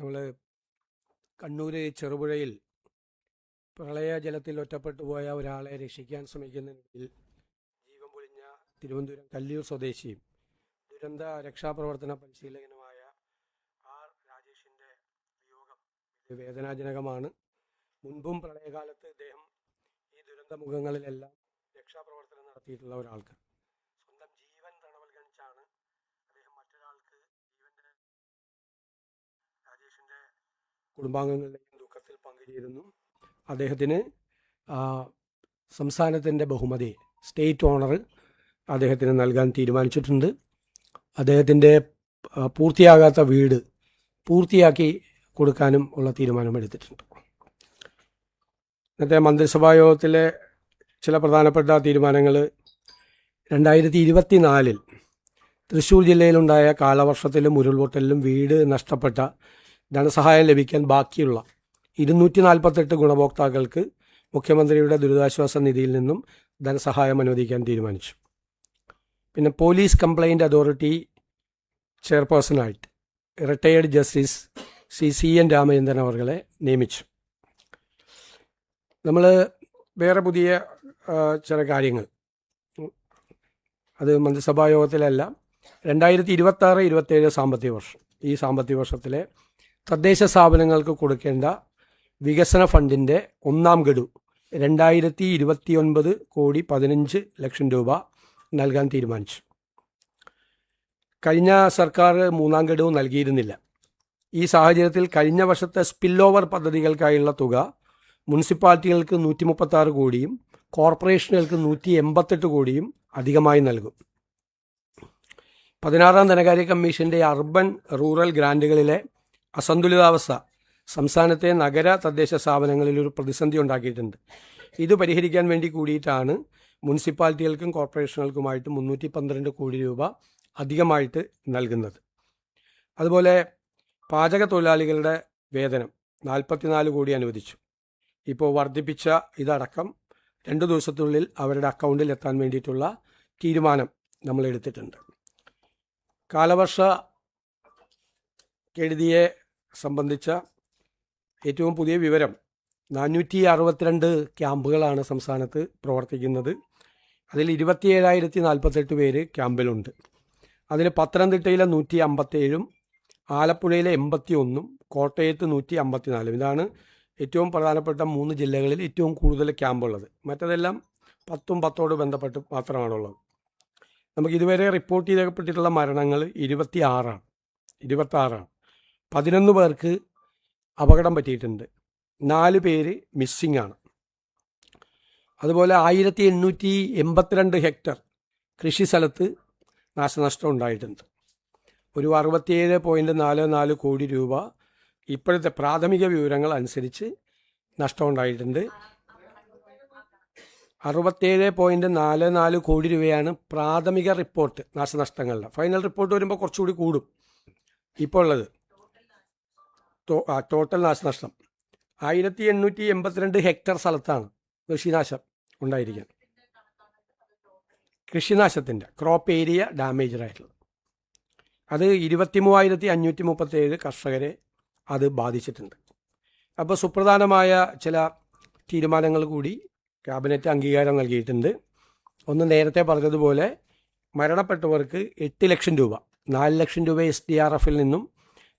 നമ്മൾ കണ്ണൂർ ചെറുപുഴയിൽ പ്രളയജലത്തിൽ ഒറ്റപ്പെട്ടു പോയ ഒരാളെ രക്ഷിക്കാൻ ശ്രമിക്കുന്നതിൽ ജീവൻ പൊലിഞ്ഞ തിരുവനന്തപുരം കല്ലിയൂർ സ്വദേശിയും ദുരന്ത രക്ഷാപ്രവർത്തന പരിശീലകനുമായ ആർ രാജേഷിൻ്റെ വിയോഗം വലിയ വേദനാജനകമാണ്. മുൻപും പ്രളയകാലത്ത് ഇദ്ദേഹം ഈ ദുരന്ത മുഖങ്ങളിലെല്ലാം രക്ഷാപ്രവർത്തനം നടത്തിയിട്ടുള്ള ഒരാൾക്ക് സ്വന്തം ജീവൻ തണവൽഗണിച്ചാണ് അദ്ദേഹം മറ്റൊരാൾക്ക് ജീവൻ്റെ രാജേഷിൻ്റെ കുടുംബാംഗങ്ങളുടെയും ദുഃഖത്തിൽ പങ്കുചേരുന്നു. അദ്ദേഹത്തിന് സംസ്ഥാനത്തിൻ്റെ ബഹുമതി സ്റ്റേറ്റ് ഓണർ അദ്ദേഹത്തിന് നൽകാൻ തീരുമാനിച്ചിട്ടുണ്ട്. അദ്ദേഹത്തിൻ്റെ പൂർത്തിയാകാത്ത വീട് പൂർത്തിയാക്കി കൊടുക്കാനും ഉള്ള തീരുമാനമെടുത്തിട്ടുണ്ട്. ഇന്നത്തെ മന്ത്രിസഭാ യോഗത്തിലെ ചില പ്രധാനപ്പെട്ട തീരുമാനങ്ങൾ 2024 തൃശ്ശൂർ ജില്ലയിലുണ്ടായ കാലവർഷത്തിലും ഉരുൾപൊട്ടലിലും വീട് നഷ്ടപ്പെട്ട ധനസഹായം ലഭിക്കാൻ ബാക്കിയുള്ള 248 ഗുണഭോക്താക്കൾക്ക് മുഖ്യമന്ത്രിയുടെ ദുരിതാശ്വാസ നിധിയിൽ നിന്നും ധനസഹായം അനുവദിക്കാൻ തീരുമാനിച്ചു. പിന്നെ പോലീസ് കംപ്ലയിൻറ്റ് അതോറിറ്റി ചെയർപേഴ്സണായിട്ട് റിട്ടയേർഡ് ജസ്റ്റിസ് CN രാമചന്ദ്രൻ അവരെ നിയമിച്ചു. നമ്മൾ വേറെ പുതിയ ചില കാര്യങ്ങൾ അത് മന്ത്രിസഭാ യോഗത്തിലല്ല, 2026-27 സാമ്പത്തിക വർഷം, ഈ സാമ്പത്തിക വർഷത്തിലെ തദ്ദേശ സ്ഥാപനങ്ങൾക്ക് കൊടുക്കേണ്ട വികസന ഫണ്ടിൻ്റെ ഒന്നാം ഗഡു 2029,15 രൂപ നൽകാൻ തീരുമാനിച്ചു. കഴിഞ്ഞ സർക്കാർ മൂന്നാം ഗഡു നൽകിയിരുന്നില്ല. ഈ സാഹചര്യത്തിൽ കഴിഞ്ഞ വർഷത്തെ സ്പിൽ ഓവർ പദ്ധതികൾക്കായുള്ള തുക മുനിസിപ്പാലിറ്റികൾക്ക് 136 കോടിയും കോർപ്പറേഷനുകൾക്ക് 188 കോടിയും അധികമായി നൽകും. 16ാം ധനകാര്യ കമ്മീഷൻ്റെ അർബൻ റൂറൽ ഗ്രാൻറ്റുകളിലെ അസന്തുലിതാവസ്ഥ സംസ്ഥാനത്തെ നഗര തദ്ദേശ സ്ഥാപനങ്ങളിൽ ഒരു പ്രതിസന്ധി ഉണ്ടാക്കിയിട്ടുണ്ട്. ഇത് പരിഹരിക്കാൻ വേണ്ടി കൂടിയിട്ടാണ് മുനിസിപ്പാലിറ്റികൾക്കും കോർപ്പറേഷനുകൾക്കുമായിട്ട് 312 കോടി രൂപ അധികമായിട്ട് നൽകുന്നത്. അതുപോലെ പാചക തൊഴിലാളികളുടെ വേതനം 44 കോടി അനുവദിച്ചു. ഇപ്പോൾ വർദ്ധിപ്പിച്ച ഇതടക്കം 2 ദിവസത്തിനുള്ളിൽ അവരുടെ അക്കൗണ്ടിൽ എത്താൻ വേണ്ടിയിട്ടുള്ള തീരുമാനം നമ്മൾ എടുത്തിട്ടുണ്ട്. കാലവർഷ കെടുതിയെ സംബന്ധിച്ച ഏറ്റവും പുതിയ വിവരം 462 ക്യാമ്പുകളാണ് സംസ്ഥാനത്ത് പ്രവർത്തിക്കുന്നത്. അതിൽ 27,048 പേര് ക്യാമ്പിലുണ്ട്. അതിൽ പത്തനംതിട്ടയിലെ 157, ആലപ്പുഴയിലെ 81, കോട്ടയത്ത് 154. ഇതാണ് ഏറ്റവും പ്രധാനപ്പെട്ട 3 ജില്ലകളിൽ ഏറ്റവും കൂടുതൽ ക്യാമ്പുള്ളത്. മറ്റതെല്ലാം 10 ബന്ധപ്പെട്ട് മാത്രമാണുള്ളത്. നമുക്ക് ഇതുവരെ റിപ്പോർട്ട് ചെയ്യപ്പെട്ടിട്ടുള്ള മരണങ്ങൾ 26 ആണ്. 11 പേർക്ക് അപകടം പറ്റിയിട്ടുണ്ട്. 4 പേര് മിസ്സിംഗ് ആണ്. അതുപോലെ 1882 ഹെക്ടർ കൃഷി സ്ഥലത്ത് നാശനഷ്ടം ഉണ്ടായിട്ടുണ്ട്. ഒരു 67.44 കോടി രൂപ ഇപ്പോഴത്തെ പ്രാഥമിക വിവരങ്ങൾ അനുസരിച്ച് നഷ്ടമുണ്ടായിട്ടുണ്ട്. 67.44 കോടി രൂപയാണ് പ്രാഥമിക റിപ്പോർട്ട് നാശനഷ്ടങ്ങളുടെ. ഫൈനൽ റിപ്പോർട്ട് വരുമ്പോൾ കുറച്ചുകൂടി കൂടും. ഇപ്പോൾ ഉള്ളത് ടോട്ടൽ നാശനഷ്ടം 1882 ഹെക്ടർ സ്ഥലത്താണ് കൃഷിനാശം ഉണ്ടായിരിക്കുന്നത്. കൃഷിനാശത്തിൻ്റെ ക്രോപ്പ് ഏരിയ ഡാമേജ് ആയിട്ടുള്ളത് അത് 23,537 കർഷകരെ അത് ബാധിച്ചിട്ടുണ്ട്. അപ്പോൾ സുപ്രധാനമായ ചില തീരുമാനങ്ങൾ കൂടി ക്യാബിനറ്റ് അംഗീകാരം നൽകിയിട്ടുണ്ട്. ഒന്ന്, നേരത്തെ പറഞ്ഞതുപോലെ മരണപ്പെട്ടവർക്ക് 8 ലക്ഷം രൂപ, 4 ലക്ഷം രൂപ SDRF-ൽ നിന്നും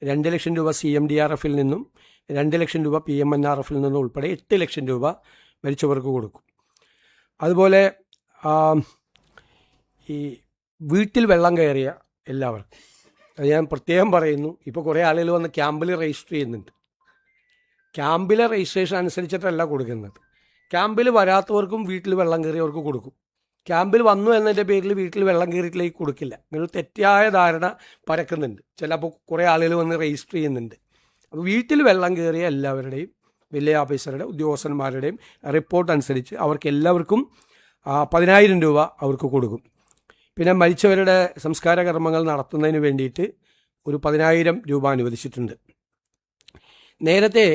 2 ലക്ഷം രൂപ CMDRF-ൽ നിന്നും 2 ലക്ഷം രൂപ PMNRF-ൽ നിന്നും ഉൾപ്പെടെ 8 ലക്ഷം രൂപ മരിച്ചവർക്ക് കൊടുക്കും. അതുപോലെ ഈ വീട്ടിൽ വെള്ളം കയറിയ എല്ലാവർക്കും, അത് ഞാൻ പ്രത്യേകം പറയുന്നു, ഇപ്പോൾ കുറേ ആളുകൾ വന്ന് ക്യാമ്പിൽ രജിസ്റ്റർ ചെയ്യുന്നുണ്ട്. ക്യാമ്പിലെ രജിസ്ട്രേഷൻ അനുസരിച്ചിട്ടല്ല കൊടുക്കുന്നത്. ക്യാമ്പിൽ വരാത്തവർക്കും വീട്ടിൽ വെള്ളം കയറിയവർക്ക് കൊടുക്കും. ക്യാമ്പിൽ വന്നു എന്നതിൻ്റെ പേരിൽ വീട്ടിൽ വെള്ളം കയറിയിട്ടിലേക്ക് കൊടുക്കില്ല. അങ്ങനെ ഒരു തെറ്റായ ധാരണ പരക്കുന്നുണ്ട്. ചിലപ്പോൾ കുറേ ആളുകൾ വന്ന് രജിസ്റ്റർ ചെയ്യുന്നുണ്ട്. അപ്പോൾ വീട്ടിൽ വെള്ളം കയറിയ എല്ലാവരുടെയും വില്ലേജ് ഓഫീസറുടെ ഉദ്യോഗസ്ഥന്മാരുടെയും റിപ്പോർട്ട് അനുസരിച്ച് അവർക്ക് എല്ലാവർക്കും 10,000 രൂപ അവർക്ക് കൊടുക്കും. പിന്നെ മരിച്ചവരുടെ സംസ്കാര കർമ്മങ്ങൾ നടത്തുന്നതിന് വേണ്ടിയിട്ട് ഒരു 10,000 രൂപ അനുവദിച്ചിട്ടുണ്ട്. നേരത്തെ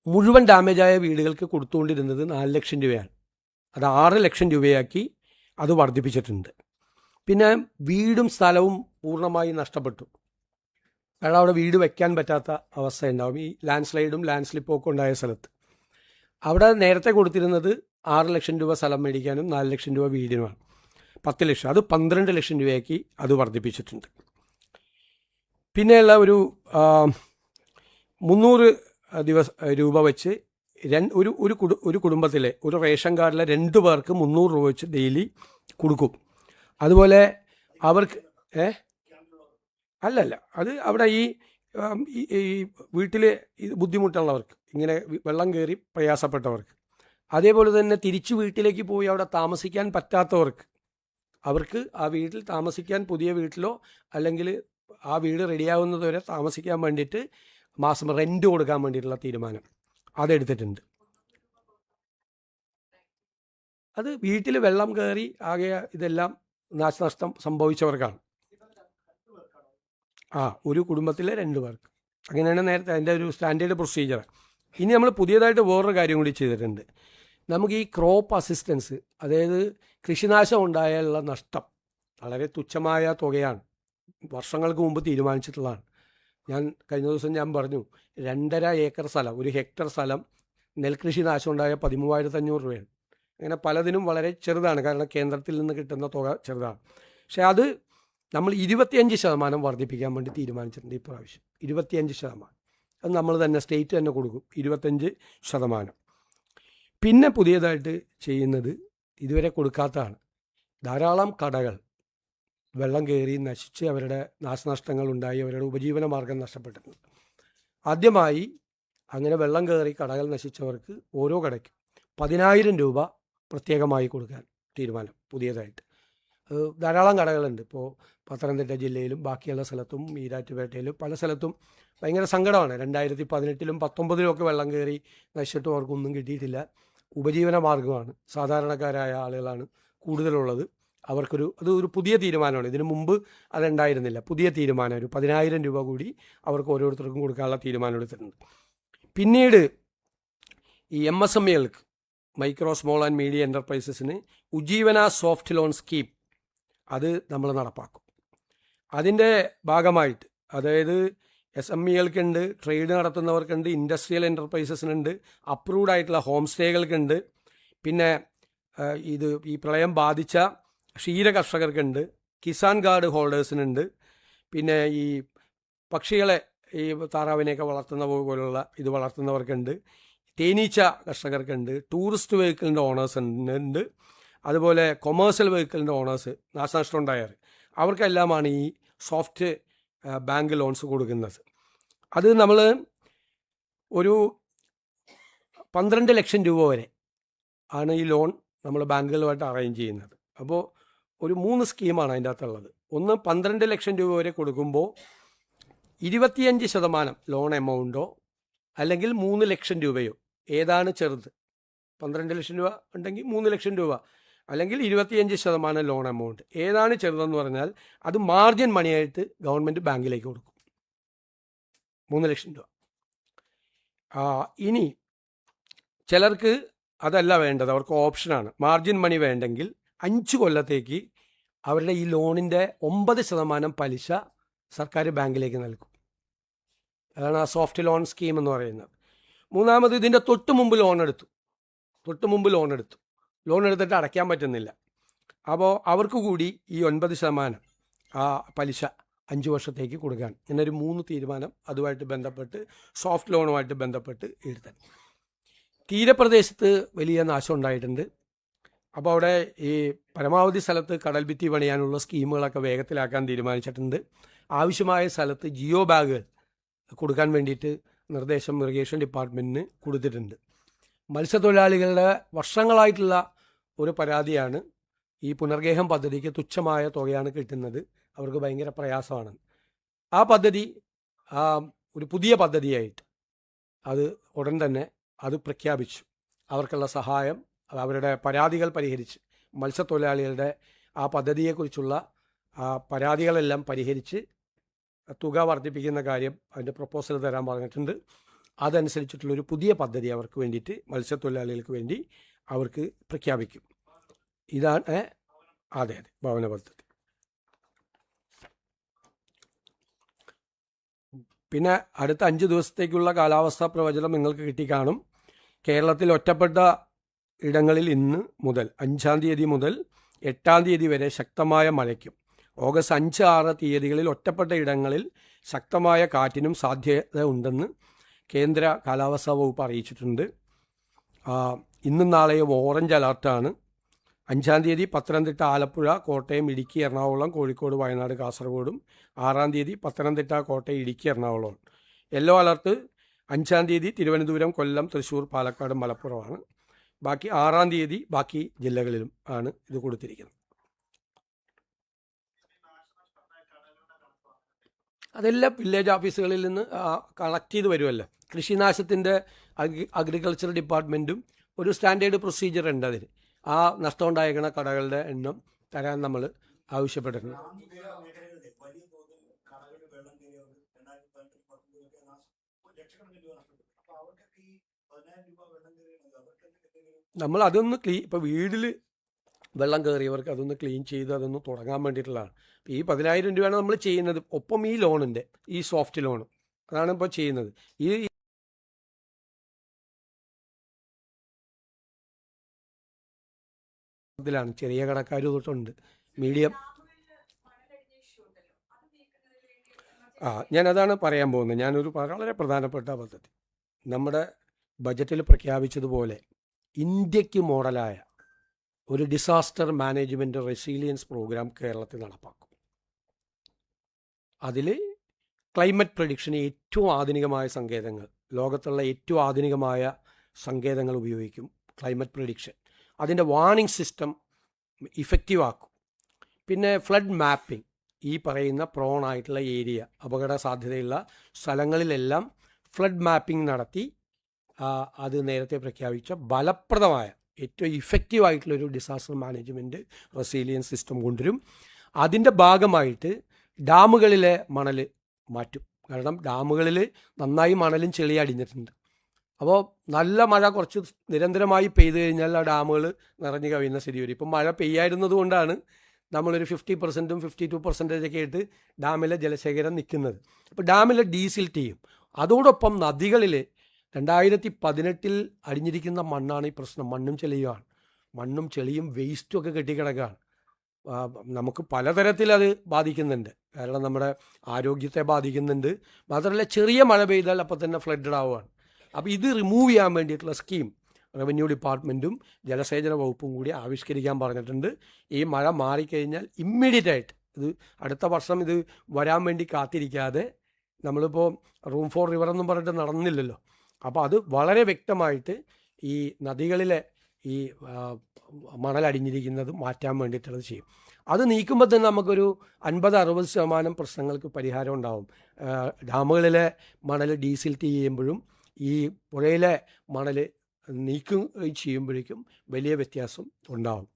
മുഴുവൻ ഡാമേജായ വീടുകൾക്ക് കൊടുത്തുകൊണ്ടിരുന്നത് 4 ലക്ഷം രൂപയാണ്. അത് 6 ലക്ഷം രൂപയാക്കി അത് വർദ്ധിപ്പിച്ചിട്ടുണ്ട്. പിന്നെ വീടും സ്ഥലവും പൂർണ്ണമായി നഷ്ടപ്പെട്ടു. കാരണം അവിടെ വീട് വെക്കാൻ പറ്റാത്ത അവസ്ഥ ഉണ്ടാവും ഈ ലാൻഡ് സ്ലൈഡും ലാൻഡ് സ്ലിപ്പും ഒക്കെ ഉണ്ടായ സ്ഥലത്ത്. അവിടെ നേരത്തെ കൊടുത്തിരുന്നത് 6 ലക്ഷം രൂപ സ്ഥലം മേടിക്കാനും 4 ലക്ഷം രൂപ വീടിനുമാണ്. 10 ലക്ഷം, അത് 12 ലക്ഷം രൂപയാക്കി അത് വർദ്ധിപ്പിച്ചിട്ടുണ്ട്. പിന്നെയുള്ള ഒരു 300 രൂപ വെച്ച് ഒരു കുടുംബത്തിലെ ഒരു റേഷൻ കാർഡിലെ 2 പേർക്ക് 300 രൂപ വെച്ച് ഡെയിലി കൊടുക്കും. അതുപോലെ അവർക്ക് അല്ലല്ല, അത് അവിടെ ഈ വീട്ടിൽ ബുദ്ധിമുട്ടുള്ളവർക്ക്, ഇങ്ങനെ വെള്ളം കയറി പ്രയാസപ്പെട്ടവർക്ക്, അതേപോലെ തന്നെ തിരിച്ച് വീട്ടിലേക്ക് പോയി അവിടെ താമസിക്കാൻ പറ്റാത്തവർക്ക്, അവർക്ക് ആ വീട്ടിൽ താമസിക്കാൻ പുതിയ വീട്ടിലോ അല്ലെങ്കിൽ ആ വീട് റെഡിയാവുന്നത് വരെ താമസിക്കാൻ വേണ്ടിയിട്ട് മാസം റെൻറ്റ് കൊടുക്കാൻ വേണ്ടിയിട്ടുള്ള തീരുമാനം അതെടുത്തിട്ടുണ്ട്. അത് വീട്ടിൽ വെള്ളം കയറി ആകെ ഇതെല്ലാം നാശനഷ്ടം സംഭവിച്ചവർക്കാണ്. ഒരു കുടുംബത്തിലെ 2 പേർക്ക്. അങ്ങനെയാണ് നേരത്തെ അതിൻ്റെ ഒരു സ്റ്റാൻഡേർഡ് പ്രൊസീജിയർ. ഇനി നമ്മൾ പുതിയതായിട്ട് വേറൊരു കാര്യം കൂടി ചെയ്തിട്ടുണ്ട്. നമുക്ക് ഈ ക്രോപ്പ് അസിസ്റ്റൻസ്, അതായത് കൃഷിനാശം ഉണ്ടായാലുള്ള നഷ്ടം വളരെ തുച്ഛമായ തുകയാണ്, വർഷങ്ങൾക്ക് മുമ്പ് തീരുമാനിച്ചിട്ടുള്ളതാണ്. കഴിഞ്ഞ ദിവസം ഞാൻ പറഞ്ഞു 2.5 ഏക്കർ സ്ഥലം, 1 ഹെക്ടർ സ്ഥലം നെൽകൃഷി നാശം ഉണ്ടായ 13,500 രൂപയാണ്. അങ്ങനെ പലതിനും വളരെ ചെറുതാണ്, കാരണം കേന്ദ്രത്തിൽ നിന്ന് കിട്ടുന്ന തുക ചെറുതാണ്. പക്ഷേ അത് നമ്മൾ 25% വർദ്ധിപ്പിക്കാൻ വേണ്ടി തീരുമാനിച്ചിട്ടുണ്ട് ഈ പ്രാവശ്യം. 25%. അത് നമ്മൾ തന്നെ സ്റ്റേറ്റ് തന്നെ കൊടുക്കും, 25%. പിന്നെ പുതിയതായിട്ട് ചെയ്യുന്നത് ഇതുവരെ കൊടുക്കാത്തതാണ്. ധാരാളം കടകൾ വെള്ളം കയറി നശിച്ച് അവരുടെ നാശനഷ്ടങ്ങൾ ഉണ്ടായി അവരുടെ ഉപജീവന മാർഗം നഷ്ടപ്പെട്ടിട്ടുണ്ട്. ആദ്യമായി അങ്ങനെ വെള്ളം കയറി കടകൾ നശിച്ചവർക്ക് ഓരോ കടയ്ക്കും 10,000 രൂപ പ്രത്യേകമായി കൊടുക്കാൻ തീരുമാനം പുതിയതായിട്ട്. ധാരാളം കടകളുണ്ട്. ഇപ്പോൾ പത്തനംതിട്ട ജില്ലയിലും ബാക്കിയുള്ള സ്ഥലത്തും ഈരാറ്റുപേട്ടയിലും പല സ്ഥലത്തും ഭയങ്കര സങ്കടമാണ്. 2018-ലും 2019-ലും ഒക്കെ വെള്ളം കയറി നശിച്ചിട്ടും അവർക്കൊന്നും കിട്ടിയിട്ടില്ല. ഉപജീവന മാർഗമാണ്, സാധാരണക്കാരായ ആളുകളാണ് കൂടുതലുള്ളത്. അതൊരു പുതിയ തീരുമാനമാണ്. ഇതിനു മുമ്പ് അതുണ്ടായിരുന്നില്ല. പുതിയ തീരുമാനം, ഒരു 10,000 രൂപ കൂടി അവർക്ക് ഓരോരുത്തർക്കും കൊടുക്കാനുള്ള തീരുമാനം എടുത്തിട്ടുണ്ട്. പിന്നീട് ഈ MSMEകൾക്ക്, മൈക്രോ സ്മോൾ ആൻഡ് മീഡിയം എൻ്റർപ്രൈസസിന് ഉജ്ജീവന സോഫ്റ്റ് ലോൺ സ്കീം അത് നമ്മൾ നടപ്പാക്കും. അതിൻ്റെ ഭാഗമായിട്ട്, അതായത് SMEകൾക്കുണ്ട്, ട്രേഡ് നടത്തുന്നവർക്കുണ്ട്, ഇൻഡസ്ട്രിയൽ എൻ്റർപ്രൈസസിനുണ്ട്, അപ്രൂവ്ഡ് ആയിട്ടുള്ള ഹോം സ്റ്റേകൾക്കുണ്ട്, പിന്നെ ഈ പ്രളയം ബാധിച്ച ക്ഷീര കർഷകർക്കുണ്ട്, കിസാൻ കാർഡ് ഹോൾഡേഴ്സിനുണ്ട്, പിന്നെ ഈ പക്ഷികളെ, ഈ താറാവിനെയൊക്കെ വളർത്തുന്ന പോലുള്ള ഇത് വളർത്തുന്നവർക്കുണ്ട്, തേനീച്ച കർഷകർക്കുണ്ട്, ടൂറിസ്റ്റ് വെഹിക്കിളിൻ്റെ ഓണേഴ്സ് ഉണ്ട്, അതുപോലെ കൊമേഴ്സ്യൽ വെഹിക്കിളിൻ്റെ ഓണേഴ്സ് നാശനഷ്ടം ഉണ്ടായാൽ അവർക്കെല്ലാമാണ് ഈ സോഫ്റ്റ് ബാങ്ക് ലോൺസ് കൊടുക്കുന്നത്. അത് നമ്മൾ ഒരു 12 ലക്ഷം രൂപ വരെ ആണ് ഈ ലോൺ നമ്മൾ ബാങ്കുകളുമായിട്ട് അറേഞ്ച് ചെയ്യുന്നത്. അപ്പോൾ ഒരു 3 സ്കീമാണ് അതിൻ്റെ അകത്തുള്ളത്. ഒന്ന്, 12 ലക്ഷം രൂപ വരെ കൊടുക്കുമ്പോൾ 25% ലോൺ എമൗണ്ടോ അല്ലെങ്കിൽ 3 ലക്ഷം രൂപയോ, ഏതാണ് ചെറുത്? 12 ലക്ഷം രൂപ ഉണ്ടെങ്കിൽ 3 ലക്ഷം രൂപ, അല്ലെങ്കിൽ 25% ലോൺ എമൗണ്ട്, ഏതാണ് ചെറുതെന്ന് പറഞ്ഞാൽ അത് മാർജിൻ മണിയായിട്ട് ഗവൺമെൻറ് ബാങ്കിലേക്ക് കൊടുക്കും. 3 ലക്ഷം രൂപ. ഇനി ചിലർക്ക് അതല്ല വേണ്ടത്, അവർക്ക് ഓപ്ഷനാണ്. മാർജിൻ മണി വേണ്ടെങ്കിൽ 5 കൊല്ലത്തേക്ക് അവരുടെ ഈ ലോണിൻ്റെ 9% പലിശ സർക്കാർ ബാങ്കിലേക്ക് നൽകും. അതാണ് ആ സോഫ്റ്റ് ലോൺ സ്കീം എന്ന് പറയുന്നത്. മൂന്നാമത്, ഇതിൻ്റെ തൊട്ട് മുമ്പ് ലോൺ എടുത്തു, ലോൺ എടുത്തിട്ട് അടയ്ക്കാൻ പറ്റുന്നില്ല. അപ്പോൾ അവർക്ക് കൂടി ഈ 9% ആ പലിശ 5 വർഷത്തേക്ക് കൊടുക്കാൻ. ഇങ്ങനെ ഒരു 3 തീരുമാനം അതുമായിട്ട് ബന്ധപ്പെട്ട്, സോഫ്റ്റ് ലോണുമായിട്ട് ബന്ധപ്പെട്ട് എടുത്താൽ. തീരപ്രദേശത്ത് വലിയ നാശം ഉണ്ടായിട്ടുണ്ട്. അപ്പോൾ അവിടെ ഈ പരമാവധി സ്ഥലത്ത് കടൽ ഭിത്തി പണിയാനുള്ള സ്കീമുകളൊക്കെ വേഗത്തിലാക്കാൻ തീരുമാനിച്ചിട്ടുണ്ട്. ആവശ്യമായ സ്ഥലത്ത് ജിയോ ബാഗുകൾ കൊടുക്കാൻ വേണ്ടിയിട്ട് നിർദ്ദേശം ഇറിഗേഷൻ ഡിപ്പാർട്ട്മെൻറ്റിന് കൊടുത്തിട്ടുണ്ട്. മത്സ്യത്തൊഴിലാളികളുടെ വർഷങ്ങളായിട്ടുള്ള ഒരു പരാതിയാണ് ഈ പുനർഗേഹം പദ്ധതിക്ക് തുച്ഛമായ തുകയാണ് കിട്ടുന്നത്, അവർക്ക് ഭയങ്കര പ്രയാസമാണ്. ആ പദ്ധതി ഒരു പുതിയ പദ്ധതിയായിട്ട് അത് ഉടൻ തന്നെ അത് പ്രഖ്യാപിച്ചു. അവർക്കുള്ള സഹായം, അവരുടെ പരാതികൾ പരിഹരിച്ച്, മത്സ്യത്തൊഴിലാളികളുടെ ആ പദ്ധതിയെക്കുറിച്ചുള്ള പരാതികളെല്ലാം പരിഹരിച്ച് തുക വർദ്ധിപ്പിക്കുന്ന കാര്യം അതിൻ്റെ പ്രപ്പോസൽ തരാൻ പറഞ്ഞിട്ടുണ്ട്. അതനുസരിച്ചിട്ടുള്ളൊരു പുതിയ പദ്ധതി അവർക്ക് വേണ്ടിയിട്ട്, മത്സ്യത്തൊഴിലാളികൾക്ക് വേണ്ടി അവർക്ക് പ്രഖ്യാപിക്കും. ഇതാണ് അതെ ഭവന പദ്ധതി. പിന്നെ അടുത്ത 5 ദിവസത്തേക്കുള്ള കാലാവസ്ഥാ പ്രവചനം നിങ്ങൾക്ക് കിട്ടിക്കാണും. കേരളത്തിൽ ഒറ്റപ്പെട്ട ഇടങ്ങളിൽ ഇന്ന് മുതൽ 5-ാം തീയതി മുതൽ 8-ാം തീയതി വരെ ശക്തമായ മഴയ്ക്കും ഓഗസ്റ്റ് 5-6 തീയതികളിൽ ഒറ്റപ്പെട്ട ഇടങ്ങളിൽ ശക്തമായ കാറ്റിനും സാധ്യത ഉണ്ടെന്ന് കേന്ദ്ര കാലാവസ്ഥാ വകുപ്പ് അറിയിച്ചിട്ടുണ്ട്. ഇന്നും നാളെയും ഓറഞ്ച് അലർട്ടാണ്. 5-ാം തീയതി പത്തനംതിട്ട, ആലപ്പുഴ, കോട്ടയം, ഇടുക്കി, എറണാകുളം, കോഴിക്കോട്, വയനാട്, കാസർഗോഡും 6-ാം തീയതി പത്തനംതിട്ട, കോട്ടയം, ഇടുക്കി, എറണാകുളവും. യെല്ലോ അലർട്ട് 5-ാം തീയതി തിരുവനന്തപുരം, കൊല്ലം, തൃശ്ശൂർ, പാലക്കാട്, മലപ്പുറമാണ്. ബാക്കി 6-ാം തീയതി ബാക്കി ജില്ലകളിലും ആണ് ഇത് കൊടുത്തിരിക്കുന്നത്. അതെല്ലാം വില്ലേജ് ഓഫീസുകളിൽ നിന്ന് കളക്ട് ചെയ്ത് വരുമല്ലോ. കൃഷിനാശത്തിൻ്റെ അഗ്രികൾച്ചർ ഡിപ്പാർട്ട്മെൻറ്റും ഒരു സ്റ്റാൻഡേർഡ് പ്രൊസീജിയർ ഉണ്ട്. അതിന് ആ നഷ്ടമുണ്ടായിരിക്കുന്ന കടകളുടെ എണ്ണം തരാൻ നമ്മൾ ആവശ്യപ്പെട്ടിട്ടുണ്ട്. നമ്മൾ അതൊന്ന് ഇപ്പോൾ വീട്ടിൽ വെള്ളം കയറിയവർക്ക് അതൊന്ന് ക്ലീൻ ചെയ്ത് അതൊന്ന് തുടങ്ങാൻ വേണ്ടിയിട്ടുള്ളതാണ്. ഈ 10,000 രൂപയാണ് നമ്മൾ ചെയ്യുന്നത്. ഒപ്പം ഈ ലോണിൻ്റെ ഈ സോഫ്റ്റ് ലോൺ അതാണ് ഇപ്പോൾ ചെയ്യുന്നത്. ഈ ഇതിലാണ് ചെറിയ കടക്കാർ തൊട്ടുണ്ട് മീഡിയം. ഞാനതാണ് പറയാൻ പോകുന്നത്. ഞാനൊരു വളരെ പ്രധാനപ്പെട്ട പദ്ധതി നമ്മുടെ ബജറ്റിൽ പ്രഖ്യാപിച്ചതുപോലെ ഇന്ത്യക്ക് മോഡലായ ഒരു ഡിസാസ്റ്റർ മാനേജ്മെൻറ്റ് റെസീലിയൻസ് പ്രോഗ്രാം കേരളത്തിൽ നടപ്പാക്കും. അതിൽ ക്ലൈമറ്റ് പ്രഡിക്ഷന് ഏറ്റവും ആധുനികമായ സങ്കേതങ്ങൾ, ലോകത്തുള്ള ഏറ്റവും ആധുനികമായ സങ്കേതങ്ങൾ ഉപയോഗിക്കും. ക്ലൈമറ്റ് പ്രഡിക്ഷൻ അതിൻ്റെ വാർണിംഗ് സിസ്റ്റം ഇഫക്റ്റീവ് ആക്കും. പിന്നെ ഫ്ലഡ് മാപ്പിംഗ്, ഈ പറയുന്ന പ്രോൺ ആയിട്ടുള്ള ഏരിയ, അപകട സാധ്യതയുള്ള സ്ഥലങ്ങളിലെല്ലാം ഫ്ലഡ് മാപ്പിംഗ് നടത്തി അത് നേരത്തെ പ്രഖ്യാപിച്ച ഫലപ്രദമായ ഏറ്റവും ഇഫക്റ്റീവായിട്ടുള്ളൊരു ഡിസാസ്റ്റർ മാനേജ്മെൻറ്റ് റെസീലിയൻസ് സിസ്റ്റം കൊണ്ടുവരും. അതിൻ്റെ ഭാഗമായിട്ട് ഡാമുകളിലെ മണൽ മാറ്റും. കാരണം ഡാമുകളിൽ നന്നായി മണലും ചെളി അടിഞ്ഞിട്ടുണ്ട്. അപ്പോൾ നല്ല മഴ കുറച്ച് നിരന്തരമായി പെയ്തു കഴിഞ്ഞാൽ ആ ഡാമുകൾ നിറഞ്ഞു കവിയുന്ന സ്ഥിതി വരും. ഇപ്പം മഴ പെയ്യായിരുന്നത് കൊണ്ടാണ് നമ്മളൊരു 50%, 52% ഒക്കെ ആയിട്ട് ഡാമിലെ ജലശേഖരം നിൽക്കുന്നത്. അപ്പോൾ ഡാമിലെ ഡീസിൽറ്റ് ചെയ്യും. അതോടൊപ്പം നദികളിൽ 2018 അടിഞ്ഞിരിക്കുന്ന മണ്ണാണ് ഈ പ്രശ്നം. മണ്ണും ചെളിയുമാണ്. മണ്ണും ചെളിയും വേസ്റ്റും ഒക്കെ കെട്ടിക്കിടക്കുകയാണ്. നമുക്ക് പലതരത്തിൽ അത് ബാധിക്കുന്നുണ്ട്. കാരണം നമ്മുടെ ആരോഗ്യത്തെ ബാധിക്കുന്നുണ്ട്. മാത്രമല്ല ചെറിയ മഴ പെയ്താൽ അപ്പം തന്നെ ഫ്ലഡഡ് ആവുകയാണ്. അപ്പോൾ ഇത് റിമൂവ് ചെയ്യാൻ വേണ്ടിയിട്ടുള്ള സ്കീം റവന്യൂ ഡിപ്പാർട്ട്മെൻറ്റും ജലസേചന വകുപ്പും കൂടി ആവിഷ്കരിക്കാൻ പറഞ്ഞിട്ടുണ്ട്. ഈ മഴ മാറിക്കഴിഞ്ഞാൽ ഇമ്മീഡിയറ്റ് ആയിട്ട് ഇത് അടുത്ത വർഷം ഇത് വരാൻ വേണ്ടി കാത്തിരിക്കാതെ, നമ്മളിപ്പോൾ റൂം ഫോർ റിവർ എന്നും പറഞ്ഞിട്ട് നടന്നില്ലല്ലോ. അപ്പോൾ അത് വളരെ വ്യക്തമായിട്ട് ഈ നദികളിലെ ഈ മണലടിഞ്ഞിരിക്കുന്നത് മാറ്റാൻ വേണ്ടിയിട്ടുള്ളത് ചെയ്യും. അത് നീക്കുമ്പോൾ തന്നെ നമുക്കൊരു 50-60% പ്രശ്നങ്ങൾക്ക് പരിഹാരം ഉണ്ടാവും. ഡാമുകളിലെ മണൽ ഡീസിൽറ്റ് ചെയ്യുമ്പോഴും ഈ പുഴയിലെ മണൽ നീക്കുകയും ചെയ്യുമ്പോഴേക്കും വലിയ വ്യത്യാസം ഉണ്ടാവും.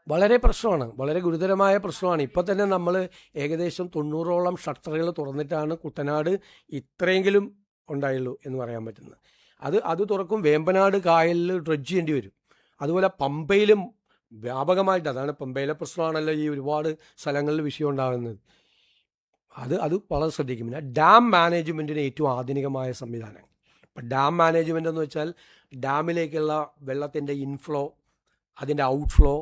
വളരെ പ്രശ്നമാണ്, വളരെ ഗുരുതരമായ പ്രശ്നമാണ്. ഇപ്പോൾ തന്നെ നമ്മൾ ഏകദേശം 90ഓളം ഷട്ടറുകൾ തുറന്നിട്ടാണ് കുട്ടനാട് ഇത്രയെങ്കിലും ഉണ്ടായുള്ളൂ എന്ന് പറയാൻ പറ്റുന്നത്. അത് തുറക്കും. വേമ്പനാട് കായലിൽ ഡ്രഡ്ജ് ചെയ്യേണ്ടി വരും. അതുപോലെ പമ്പയിലും വ്യാപകമായിട്ട്, അതാണ് പമ്പയിലെ പ്രശ്നമാണല്ലോ ഈ ഒരുപാട് സ്ഥലങ്ങളിൽ വിഷയം ഉണ്ടാകുന്നത്. അത് വളരെ ശ്രദ്ധിക്കും. പിന്നെ ഡാം മാനേജ്മെൻറ്റിന് ഏറ്റവും ആധുനികമായ സംവിധാനങ്ങൾ. ഇപ്പം ഡാം മാനേജ്മെൻ്റ് എന്ന് വെച്ചാൽ ഡാമിലേക്കുള്ള വെള്ളത്തിൻ്റെ ഇൻഫ്ലോ, അതിൻ്റെ ഔട്ട്ഫ്ലോ,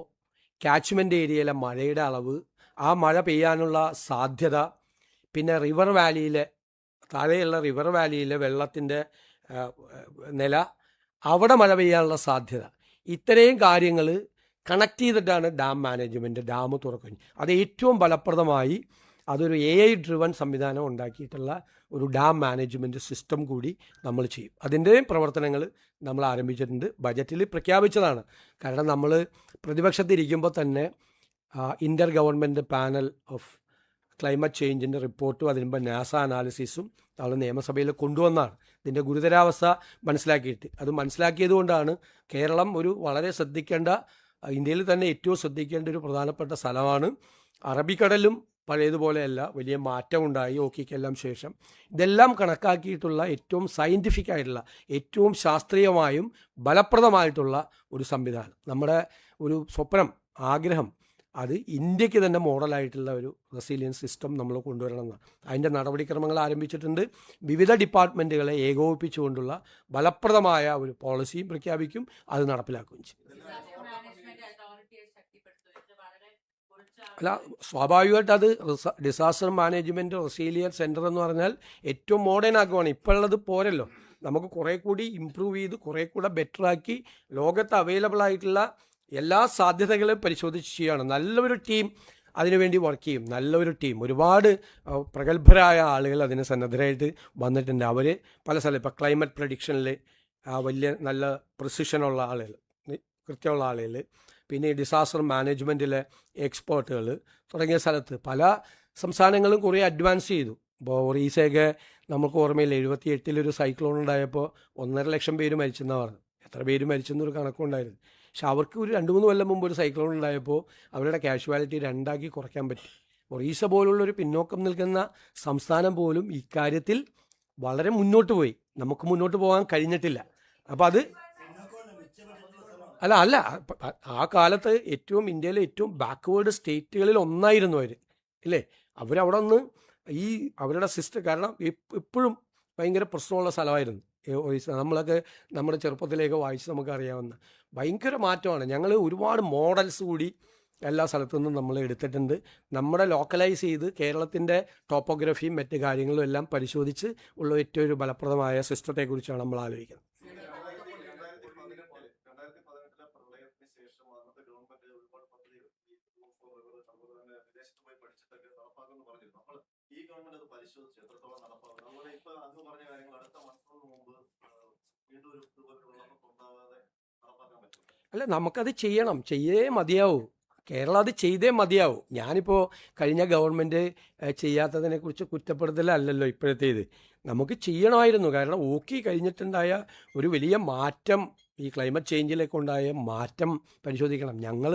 ക്യാച്ച്മെൻറ്റ് ഏരിയയിലെ മഴയുടെ അളവ്, ആ മഴ പെയ്യാനുള്ള സാധ്യത, പിന്നെ റിവർ വാലിയിലെ താഴെയുള്ള റിവർ വാലിയിലെ വെള്ളത്തിൻ്റെ നില, അവിടെ മഴ പെയ്യാനുള്ള സാധ്യത, ഇത്രയും കാര്യങ്ങൾ കണക്ട് ചെയ്തിട്ടാണ് ഡാം മാനേജ്മെൻറ്റ്. ഡാം തുറക്കുന്നത് അത് ഏറ്റവും ഫലപ്രദമായി അതൊരു AI ഡ്രിവൺ സംവിധാനം ഉണ്ടാക്കിയിട്ടുള്ള ഒരു ഡാം മാനേജ്മെൻറ്റ് സിസ്റ്റം കൂടി നമ്മൾ ചെയ്യും. അതിൻ്റെയും പ്രവർത്തനങ്ങൾ നമ്മൾ ആരംഭിച്ചിട്ടുണ്ട്. ബജറ്റിൽ പ്രഖ്യാപിച്ചതാണ്. കാരണം നമ്മൾ പ്രതിപക്ഷത്തിരിക്കുമ്പോൾ തന്നെ ഇൻ്റർ ഗവൺമെൻറ് പാനൽ ഓഫ് ക്ലൈമറ്റ് ചേഞ്ചിൻ്റെ റിപ്പോർട്ടും അതിനുമ്പോൾ നാസ അനാലിസിസും നമ്മൾ നിയമസഭയിൽ കൊണ്ടുവന്നാണ്. ഇതിൻ്റെ ഗുരുതരാവസ്ഥ മനസ്സിലാക്കിയിട്ട് അത് മനസ്സിലാക്കിയത് കൊണ്ടാണ് കേരളം ഒരു വളരെ ശ്രദ്ധിക്കേണ്ട, ഇന്ത്യയിൽ തന്നെ ഏറ്റവും ശ്രദ്ധിക്കേണ്ട ഒരു പ്രധാനപ്പെട്ട സ്ഥലമാണ്. അറബിക്കടലും പഴയതുപോലെയല്ല, വലിയ മാറ്റമുണ്ടായി ഓക്കിക്കെല്ലാം ശേഷം. ഇതെല്ലാം കണക്കാക്കിയിട്ടുള്ള ഏറ്റവും സയൻറ്റിഫിക് ആയിട്ടുള്ള, ഏറ്റവും ശാസ്ത്രീയമായും ഫലപ്രദമായിട്ടുള്ള ഒരു സംവിധാനം. നമ്മുടെ ഒരു സ്വപ്നം, ആഗ്രഹം, അത് ഇന്ത്യക്ക് തന്നെ മോഡലായിട്ടുള്ള ഒരു റെസിലിയൻസ് സിസ്റ്റം നമ്മൾ കൊണ്ടുവരണമെന്നാണ്. അതിൻ്റെ നടപടിക്രമങ്ങൾ ആരംഭിച്ചിട്ടുണ്ട്. വിവിധ ഡിപ്പാർട്ട്മെൻറ്റുകളെ ഏകോപിപ്പിച്ചുകൊണ്ടുള്ള ഫലപ്രദമായ ഒരു പോളിസിയും പ്രഖ്യാപിക്കും, അത് നടപ്പിലാക്കുകയും ചെയ്യും. അല്ല, സ്വാഭാവികമായിട്ട് അത് ഡിസാസ്റ്റർ മാനേജ്മെൻറ്റ് റെസിലിയൻസ് സെൻറ്റർ എന്ന് പറഞ്ഞാൽ ഏറ്റവും മോഡേൺ ആക്കുവാണ്. ഇപ്പോഴുള്ളത് പോരല്ലോ, നമുക്ക് കുറേ കൂടി ഇമ്പ്രൂവ് ചെയ്ത് കുറേ കൂടെ ബെറ്ററാക്കി ലോകത്ത് അവൈലബിൾ ആയിട്ടുള്ള എല്ലാ സാധ്യതകളും പരിശോധിച്ച് ചെയ്യുകയാണ്. നല്ലൊരു ടീം അതിനുവേണ്ടി വർക്ക് ചെയ്യും. നല്ലൊരു ടീം, ഒരുപാട് പ്രഗത്ഭരായ ആളുകൾ അതിന് സന്നദ്ധരായിട്ട് വന്നിട്ടുണ്ട്. അവർ പല സ്ഥലം, ഇപ്പോൾ ക്ലൈമറ്റ് പ്രഡിക്ഷനിൽ വലിയ നല്ല പ്രിസിഷനുള്ള ആളുകൾ, കൃത്യമുള്ള ആളുകൾ, പിന്നെ ഈ ഡിസാസ്റ്റർ മാനേജ്മെൻറ്റിലെ എക്സ്പേർട്ടുകൾ തുടങ്ങിയ സ്ഥലത്ത് പല സംസ്ഥാനങ്ങളും കുറേ അഡ്വാൻസ് ചെയ്തു. ഇപ്പോൾ ഒറീസയൊക്കെ നമുക്ക് ഓർമ്മയില്ല, 78 സൈക്ലോൺ ഉണ്ടായപ്പോൾ 1.5 ലക്ഷം പേര് മരിച്ചെന്നാണ് പറഞ്ഞത്. എത്ര പേര് മരിച്ചെന്നൊരു കണക്കുണ്ടായിരുന്നു. പക്ഷെ അവർക്ക് ഒരു 2-3 കൊല്ലം മുമ്പ് ഒരു സൈക്ലോൺ ഉണ്ടായപ്പോൾ അവരുടെ കാഷ്വാലിറ്റി 2 കുറയ്ക്കാൻ പറ്റി. ഒറീസ പോലുള്ളൊരു പിന്നോക്കം നിൽക്കുന്ന സംസ്ഥാനം പോലും ഇക്കാര്യത്തിൽ വളരെ മുന്നോട്ട് പോയി. നമുക്ക് മുന്നോട്ട് പോകാൻ കഴിഞ്ഞിട്ടില്ല. അപ്പോൾ അത് അല്ല ആ കാലത്ത് ഏറ്റവും ഇന്ത്യയിലെ ഏറ്റവും ബാക്ക്വേർഡ് സ്റ്റേറ്റുകളിൽ ഒന്നായിരുന്നു അവർ, ഇല്ലേ? അവരവിടെ നിന്ന് ഈ അവരുടെ സിസ്റ്റം, കാരണം ഇപ്പോഴും ഭയങ്കര പ്രശ്നമുള്ള സ്ഥലമായിരുന്നു ഒറീസ. നമ്മളൊക്കെ നമ്മുടെ ചെറുപ്പത്തിലേക്ക് വായിച്ച് നമുക്കറിയാവുന്ന ഭയങ്കര മാറ്റമാണ്. ഞങ്ങൾ ഒരുപാട് മോഡൽസ് കൂടി എല്ലാ സ്ഥലത്തു നിന്നും നമ്മൾ എടുത്തിട്ടുണ്ട്. നമ്മുടെ ലോക്കലൈസ് ചെയ്ത് കേരളത്തിൻ്റെ ടോപ്പോഗ്രഫിയും മറ്റ് കാര്യങ്ങളും എല്ലാം പരിശോധിച്ച് ഉള്ള ഏറ്റവും ഒരു ഫലപ്രദമായ സിസ്റ്റത്തെക്കുറിച്ചാണ് നമ്മൾ ആലോചിക്കുന്നത്. അല്ല, നമുക്കത് ചെയ്യണം, ചെയ്തേ മതിയാവൂ. കേരളം അത് ചെയ്തേ മതിയാവൂ. ഞാനിപ്പോൾ കഴിഞ്ഞ ഗവൺമെൻറ് ചെയ്യാത്തതിനെക്കുറിച്ച് കുറ്റപ്പെടുത്തലല്ലല്ലോ ഇപ്പോഴത്തേത്. നമുക്ക് ചെയ്യണമായിരുന്നു. കാരണം ഓക്കി കഴിഞ്ഞിട്ടുണ്ടായ ഒരു വലിയ മാറ്റം, ഈ ക്ലൈമറ്റ് ചേഞ്ചിലേക്ക് ഉണ്ടായ മാറ്റം പരിശോധിക്കണം. ഞങ്ങൾ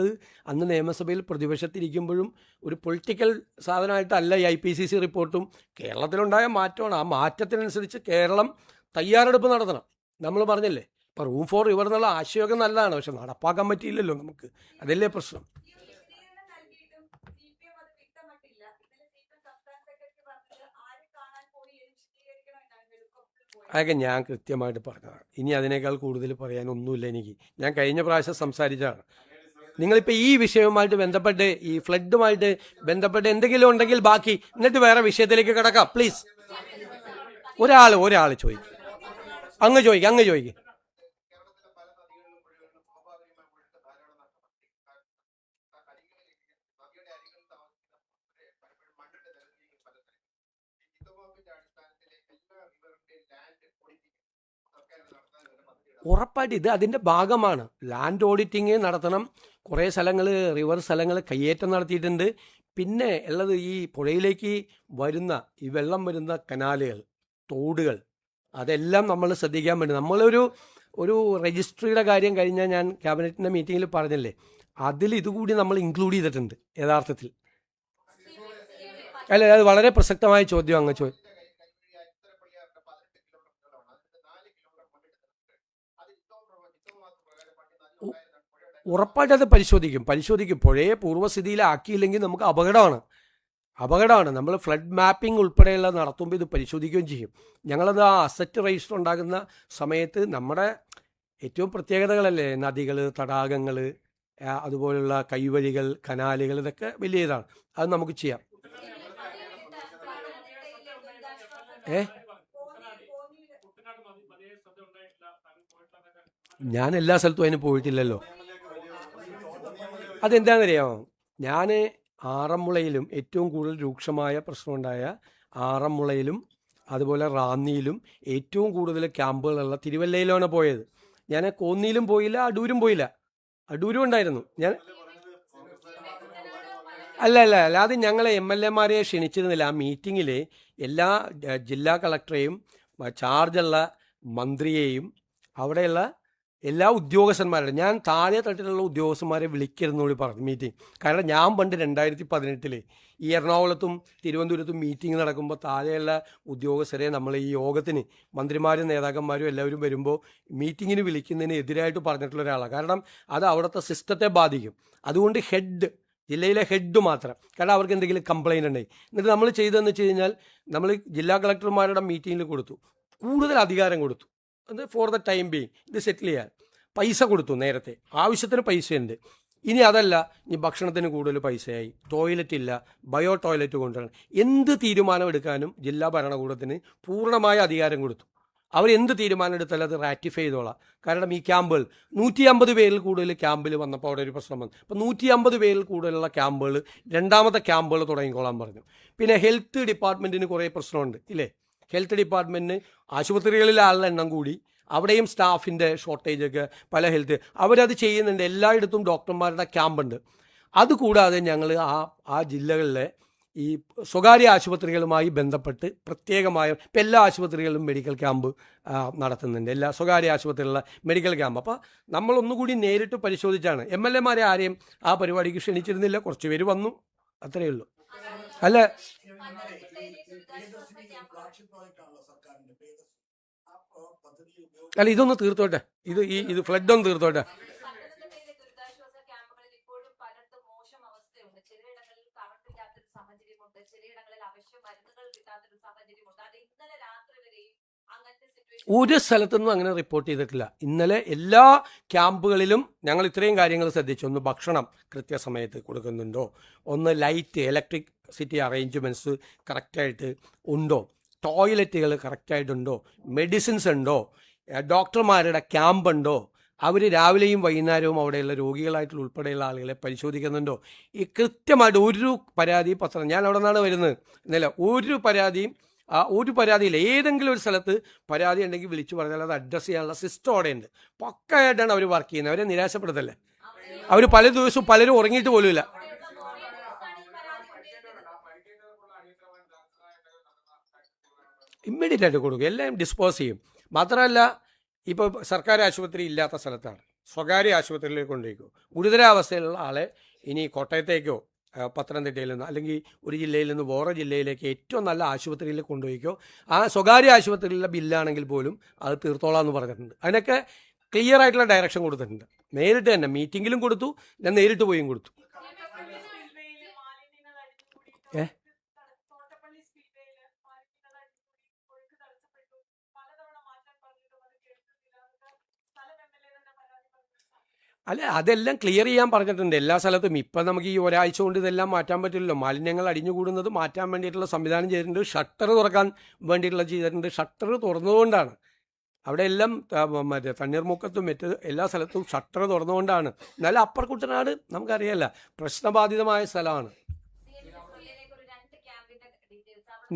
അന്ന് നിയമസഭയിൽ പ്രതിപക്ഷത്തിരിക്കുമ്പോഴും ഒരു പൊളിറ്റിക്കൽ സാധനമായിട്ടല്ല ഈ IPCC റിപ്പോർട്ടും. കേരളത്തിലുണ്ടായ മാറ്റമാണ്. ആ മാറ്റത്തിനനുസരിച്ച് കേരളം തയ്യാറെടുപ്പ് നടത്തണം. നമ്മൾ പറഞ്ഞില്ലേ, ഇപ്പോൾ റൂം ഫോർ റിവർ എന്നുള്ള ആശയമൊക്കെ നല്ലതാണ്, പക്ഷെ നടപ്പാക്കാൻ പറ്റിയില്ലല്ലോ നമുക്ക്. അതല്ലേ പ്രശ്നം. അതൊക്കെ ഞാൻ കൃത്യമായിട്ട് പറഞ്ഞതാണ്. ഇനി അതിനേക്കാൾ കൂടുതൽ പറയാനൊന്നുമില്ല എനിക്ക്. ഞാൻ കഴിഞ്ഞ പ്രാവശ്യം സംസാരിച്ചതാണ്. നിങ്ങളിപ്പോൾ ഈ വിഷയവുമായിട്ട് ബന്ധപ്പെട്ട്, ഈ ഫ്ലഡുമായിട്ട് ബന്ധപ്പെട്ട് എന്തെങ്കിലും ഉണ്ടെങ്കിൽ ബാക്കി, എന്നിട്ട് വേറെ വിഷയത്തിലേക്ക് കിടക്കാം പ്ലീസ്. ഒരാൾ ചോദിക്കും, അങ്ങ് ചോദിക്കും. ഉറപ്പായിട്ട് ഇത് അതിൻ്റെ ഭാഗമാണ്. ലാൻഡ് ഓഡിറ്റിങ് നടത്തണം. കുറേ സ്ഥലങ്ങൾ, റിവർ സ്ഥലങ്ങൾ കയ്യേറ്റം നടത്തിയിട്ടുണ്ട്. പിന്നെ ഉള്ളത് ഈ പുഴയിലേക്ക് വരുന്ന ഈ വെള്ളം വരുന്ന കനാലുകൾ, തോടുകൾ, അതെല്ലാം നമ്മൾ ശ്രദ്ധിക്കാൻ വേണ്ടി ഒരു രജിസ്ട്രിയുടെ കാര്യം കഴിഞ്ഞാൽ ഞാൻ ക്യാബിനറ്റിൻ്റെ മീറ്റിങ്ങിൽ പറഞ്ഞില്ലേ, അതിൽ ഇതുകൂടി നമ്മൾ ഇൻക്ലൂഡ് ചെയ്തിട്ടുണ്ട് യഥാർത്ഥത്തിൽ. അല്ല, അത് വളരെ പ്രസക്തമായ ചോദ്യം അങ്ങ് ഉറപ്പായിട്ട് അത് പരിശോധിക്കും. പുഴയെ പൂർവ്വസ്ഥിതിയിലാക്കിയില്ലെങ്കിൽ നമുക്ക് അപകടമാണ്. നമ്മൾ ഫ്ലഡ് മാപ്പിംഗ് ഉൾപ്പെടെയുള്ള നടത്തുമ്പോൾ ഇത് പരിശോധിക്കുകയും ചെയ്യും. ഞങ്ങളത് ആ അസറ്റ് രജിസ്റ്റർ ഉണ്ടാകുന്ന സമയത്ത് നമ്മുടെ ഏറ്റവും പ്രത്യേകതകളല്ലേ, നദികൾ, തടാകങ്ങൾ, അതുപോലുള്ള കൈവഴികൾ, കനാലുകൾ, ഇതൊക്കെ വലിയ ഇതാണ്. അത് നമുക്ക് ചെയ്യാം. ഞാൻ എല്ലാ സ്ഥലത്തും അതിന് പോയിട്ടില്ലല്ലോ. അതെന്താണെന്നറിയാമോ, ഞാൻ ആറന്മുളയിലും ഏറ്റവും കൂടുതൽ രൂക്ഷമായ പ്രശ്നമുണ്ടായ ആറന്മുളയിലും അതുപോലെ റാന്നിയിലും ഏറ്റവും കൂടുതൽ ക്യാമ്പുകളുള്ള തിരുവല്ലയിലാണ് പോയത്. ഞാൻ കോന്നിയിലും പോയില്ല, അടൂരും പോയില്ല. അടൂരും ഉണ്ടായിരുന്നു ഞാൻ. അല്ല, അത് ഞങ്ങളെ MLA-മാരെ ക്ഷണിച്ചിരുന്നില്ല. ആ മീറ്റിങ്ങിൽ എല്ലാ ജില്ലാ കളക്ടറെയും ചാർജുള്ള മന്ത്രിയെയും അവിടെയുള്ള എല്ലാ ഉദ്യോഗസ്ഥന്മാരുടെ, ഞാൻ താഴെ തട്ടിലുള്ള ഉദ്യോഗസ്ഥന്മാരെ വിളിക്കരുതെന്നോട് പറഞ്ഞു മീറ്റിംഗ്. കാരണം ഞാൻ പണ്ട് 2018 ഈ എറണാകുളത്തും തിരുവനന്തപുരത്തും മീറ്റിംഗ് നടക്കുമ്പോൾ താഴെയുള്ള ഉദ്യോഗസ്ഥരെ നമ്മൾ ഈ യോഗത്തിന് മന്ത്രിമാരും നേതാക്കന്മാരും എല്ലാവരും വരുമ്പോൾ മീറ്റിങ്ങിന് വിളിക്കുന്നതിന് എതിരായിട്ട് പറഞ്ഞിട്ടുള്ള ഒരാളാണ്. കാരണം അത് അവിടുത്തെ സിസ്റ്റത്തെ ബാധിക്കും. അതുകൊണ്ട് ജില്ലയിലെ ഹെഡ് മാത്രം, കാരണം അവർക്ക് എന്തെങ്കിലും കംപ്ലയിൻ്റ് ഉണ്ടെങ്കിൽ. എന്നിട്ട് നമ്മൾ ചെയ്തതെന്ന് വെച്ച് കഴിഞ്ഞാൽ നമ്മൾ ജില്ലാ കളക്ടർമാരുടെ മീറ്റിങ്ങിൽ കൊടുത്തു, കൂടുതൽ അധികാരം കൊടുത്തു. അത് ഫോർ ദ ടൈം ബീങ് ഇത് സെറ്റിൽ ചെയ്യാൻ പൈസ കൊടുത്തു. നേരത്തെ ആവശ്യത്തിന് പൈസയുണ്ട്. ഇനി അതല്ല, ഇനി ഭക്ഷണത്തിന് കൂടുതൽ പൈസയായി, ടോയ്ലറ്റ് ഇല്ല, ബയോ ടോയ്ലറ്റ് കൊണ്ടുവരണം, എന്ത് തീരുമാനം എടുക്കാനും ജില്ലാ ഭരണകൂടത്തിന് പൂർണ്ണമായ അധികാരം കൊടുത്തു. അവരെന്ത് തീരുമാനം എടുത്താലും അത് റാറ്റിഫൈ ചെയ്തോളാം. കാരണം ഈ ക്യാമ്പുകൾ 150 പേരിൽ കൂടുതൽ ക്യാമ്പിൽ വന്നപ്പോൾ അവിടെ ഒരു പ്രശ്നം വന്നു. അപ്പോൾ 150 പേരിൽ കൂടുതലുള്ള ക്യാമ്പുകൾ, രണ്ടാമത്തെ ക്യാമ്പുകൾ തുടങ്ങിക്കോളാൻ പറഞ്ഞു. പിന്നെ ഹെൽത്ത് ഡിപ്പാർട്ട്മെൻറ്റിന് കുറേ പ്രശ്നമുണ്ട് ഇല്ലേ. ഹെൽത്ത് ഡിപ്പാർട്ട്മെൻറ്റിന് ആശുപത്രികളിലെ ആളുടെ എണ്ണം കൂടി, അവിടെയും സ്റ്റാഫിൻ്റെ ഷോർട്ടേജൊക്കെ പല ഹെൽത്ത് അവരത് ചെയ്യുന്നുണ്ട്. എല്ലായിടത്തും ഡോക്ടർമാരുടെ ക്യാമ്പുണ്ട്. അതുകൂടാതെ ഞങ്ങൾ ആ ജില്ലകളിലെ ഈ സ്വകാര്യ ആശുപത്രികളുമായി ബന്ധപ്പെട്ട് പ്രത്യേകമായ ഇപ്പം എല്ലാ ആശുപത്രികളിലും മെഡിക്കൽ ക്യാമ്പ് നടത്തുന്നുണ്ട്, എല്ലാ സ്വകാര്യ ആശുപത്രികളിലെ മെഡിക്കൽ ക്യാമ്പ്. അപ്പോൾ നമ്മളൊന്നുകൂടി നേരിട്ട് പരിശോധിച്ചാണ്. MLA ആരെയും ആ പരിപാടിക്ക് ക്ഷണിച്ചിരുന്നില്ല, കുറച്ച് പേര് വന്നു, അത്രയേ ഉള്ളൂ. അല്ല അല്ല ഇതൊന്ന് തീർത്തോട്ടെ, ഇത് ഫ്ലഡ് ഒന്ന് തീർത്തോട്ടെ. ഒരു സ്ഥലത്തുനിന്നും അങ്ങനെ റിപ്പോർട്ട് ചെയ്തിട്ടില്ല. ഇന്നലെ എല്ലാ ക്യാമ്പുകളിലും ഞങ്ങൾ ഇത്രയും കാര്യങ്ങൾ ശ്രദ്ധിച്ചു. ഒന്ന് ഭക്ഷണം കൃത്യസമയത്ത് കൊടുക്കുന്നുണ്ടോ, ഒന്ന് ലൈറ്റ് ഇലക്ട്രിസിറ്റി അറേഞ്ച്മെൻറ്റ്സ് കറക്റ്റായിട്ട് ഉണ്ടോ, ടോയ്ലറ്റുകൾ കറക്റ്റായിട്ടുണ്ടോ, മെഡിസിൻസ് ഉണ്ടോ, ഡോക്ടർമാരുടെ ക്യാമ്പ് ഉണ്ടോ, അവർ രാവിലെയും വൈകുന്നേരവും അവിടെയുള്ള രോഗികളായിട്ടുള്ള ഉൾപ്പെടെയുള്ള ആളുകളെ പരിശോധിക്കുന്നുണ്ടോ. ഈ കൃത്യമായിട്ട് ഒരു പരാതി പത്രം, ഞാൻ അവിടെ നിന്നാണ് വരുന്നത്, ഇന്നലെ ഒരു പരാതിയില്ല. ഏതെങ്കിലും ഒരു സ്ഥലത്ത് പരാതി ഉണ്ടെങ്കിൽ വിളിച്ചു പറഞ്ഞാൽ അത് അഡ്രസ്സ് ചെയ്യാനുള്ള സിസ്റ്റം അവിടെ ഉണ്ട്. പക്കയായിട്ടാണ് അവർ വർക്ക് ചെയ്യുന്നത്. അവരെ നിരാശപ്പെടുത്തല്ലേ. അവർ പല ദിവസവും പലരും ഉറങ്ങിയിട്ട് പോലുമില്ല. ഇമ്മീഡിയറ്റ് ആയിട്ട് കൊടുക്കും, എല്ലാം ഡിസ്പോസ് ചെയ്യും. മാത്രമല്ല, ഇപ്പോൾ സർക്കാർ ആശുപത്രി ഇല്ലാത്ത സ്ഥലത്താണ് സ്വകാര്യ ആശുപത്രിയിലേക്ക് കൊണ്ടുപോയിക്കോ. ഗുരുതരാവസ്ഥയിലുള്ള ആളെ ഇനി കോട്ടയത്തേക്കോ പത്തനംതിട്ടയിൽ നിന്ന് അല്ലെങ്കിൽ ഒരു ജില്ലയിൽ നിന്ന് വേറെ ജില്ലയിലേക്ക് ഏറ്റവും നല്ല ആശുപത്രിയിൽ കൊണ്ടുപോയിക്കോ. ആ സ്വകാര്യ ആശുപത്രിയിലെ ബില്ലാണെങ്കിൽ പോലും അത് തീർത്തോളാം എന്ന് പറഞ്ഞിട്ടുണ്ട്. അതിനൊക്കെ ക്ലിയർ ആയിട്ടുള്ള ഡയറക്ഷൻ കൊടുത്തിട്ടുണ്ട്. നേരിട്ട് തന്നെ മീറ്റിങ്ങിലും കൊടുത്തു, ഞാൻ നേരിട്ട് പോയും കൊടുത്തു. അല്ല, അതെല്ലാം ക്ലിയർ ചെയ്യാൻ പറഞ്ഞിട്ടുണ്ട് എല്ലാ സ്ഥലത്തും. ഇപ്പം നമുക്ക് ഈ ഒരാഴ്ച കൊണ്ട് ഇതെല്ലാം മാറ്റാൻ പറ്റില്ലല്ലോ. മാലിന്യങ്ങൾ അടിഞ്ഞുകൂടുന്നത് മാറ്റാൻ വേണ്ടിയിട്ടുള്ള സംവിധാനം ചെയ്തിട്ടുണ്ട്. ഷട്ടർ തുറക്കാൻ വേണ്ടിയിട്ടുള്ള ചെയ്തിട്ടുണ്ട്. ഷട്ടർ തുറന്നുകൊണ്ടാണ് അവിടെ എല്ലാം മറ്റേ തണ്ണീർമുക്കത്തും മറ്റ് എല്ലാ സ്ഥലത്തും ഷട്ടർ തുറന്നുകൊണ്ടാണ്. എന്നാലും അപ്പർ കുട്ടനാട് നമുക്കറിയാമല്ല, പ്രശ്നബാധിതമായ സ്ഥലമാണ്.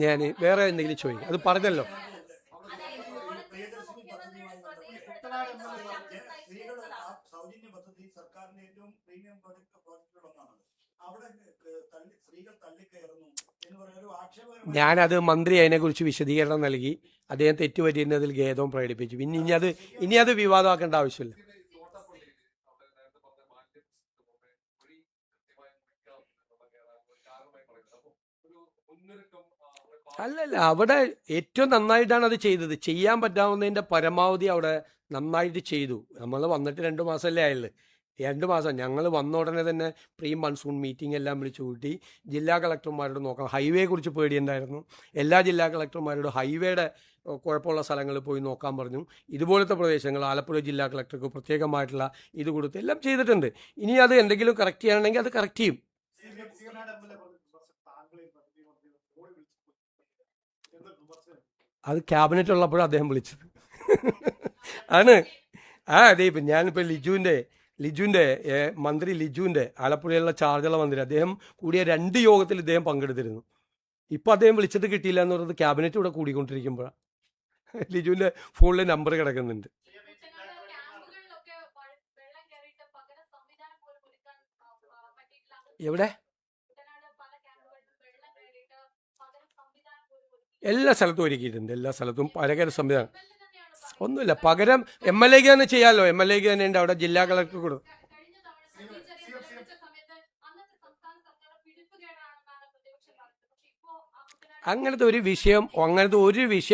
ഞാൻ വേറെ എന്തെങ്കിലും ചോദിക്കും, അത് പറഞ്ഞല്ലോ. ഞാനത് മന്ത്രി അതിനെക്കുറിച്ച് വിശദീകരണം നൽകി. അദ്ദേഹം തെറ്റുപറ്റിയതിൽ ഖേദവും പ്രകടിപ്പിച്ചു. പിന്നെ ഇനി അത് വിവാദമാക്കേണ്ട ആവശ്യമില്ല. അല്ലല്ല, അവിടെ ഏറ്റവും നന്നായിട്ടാണ് അത് ചെയ്തത്. ചെയ്യാൻ പറ്റാവുന്നതിൻ്റെ പരമാവധി അവിടെ നന്നായിട്ട് ചെയ്തു. നമ്മൾ വന്നിട്ട് 2 മാസമല്ലേ ആയുള്ളൂ. 2 മാസം ഞങ്ങൾ വന്ന ഉടനെ തന്നെ പ്രീ മൺസൂൺ മീറ്റിംഗ് എല്ലാം വിളിച്ചു കൂട്ടി. ജില്ലാ കളക്ടർമാരോട് നോക്കാം, ഹൈവേ കുറിച്ച് പേടിയുണ്ടായിരുന്നു. എല്ലാ ജില്ലാ കളക്ടർമാരോടും ഹൈവേയുടെ കുഴപ്പമുള്ള സ്ഥലങ്ങളിൽ പോയി നോക്കാൻ പറഞ്ഞു. ഇതുപോലത്തെ പ്രദേശങ്ങൾ ആലപ്പുഴ ജില്ലാ കളക്ടർക്ക് പ്രത്യേകമായിട്ടുള്ള ഇത് കൊടുത്ത് എല്ലാം ചെയ്തിട്ടുണ്ട്. ഇനി അത് എന്തെങ്കിലും കറക്റ്റ് ചെയ്യാനുണ്ടെങ്കിൽ അത് കറക്റ്റ് ചെയ്യും. അത് ക്യാബിനറ്റ് ഉള്ളപ്പോഴും അദ്ദേഹം വിളിച്ചത് ആണ്. അതെ, ഇപ്പം ഞാനിപ്പോൾ ലിജുവിൻ്റെ മന്ത്രി ലിജുവിൻ്റെ ആലപ്പുഴയിലുള്ള ചാർജുള്ള മന്ത്രി, അദ്ദേഹം കൂടിയ 2 യോഗത്തിൽ ഇദ്ദേഹം പങ്കെടുത്തിരുന്നു. ഇപ്പം അദ്ദേഹം വിളിച്ചിട്ട് കിട്ടിയില്ല എന്ന് പറയുന്നത് ക്യാബിനറ്റ് ഇവിടെ കൂടിക്കൊണ്ടിരിക്കുമ്പോഴാണ്. ലിജുവിൻ്റെ ഫോണിൽ നമ്പർ കിടക്കുന്നുണ്ട്. എവിടെ? എല്ലാ സ്ഥലത്തും ഒരുക്കിയിട്ടുണ്ട്. എല്ലാ സ്ഥലത്തും പലകര സംവിധാനം. ഒന്നുമില്ല, പകരം MLA ക്ക് തന്നെ ചെയ്യാമല്ലോ. MLA ക്ക് തന്നെ ഉണ്ട് അവിടെ ജില്ലാ കളക്ടർ കൊടുക്കും. അങ്ങനത്തെ ഒരു വിഷയം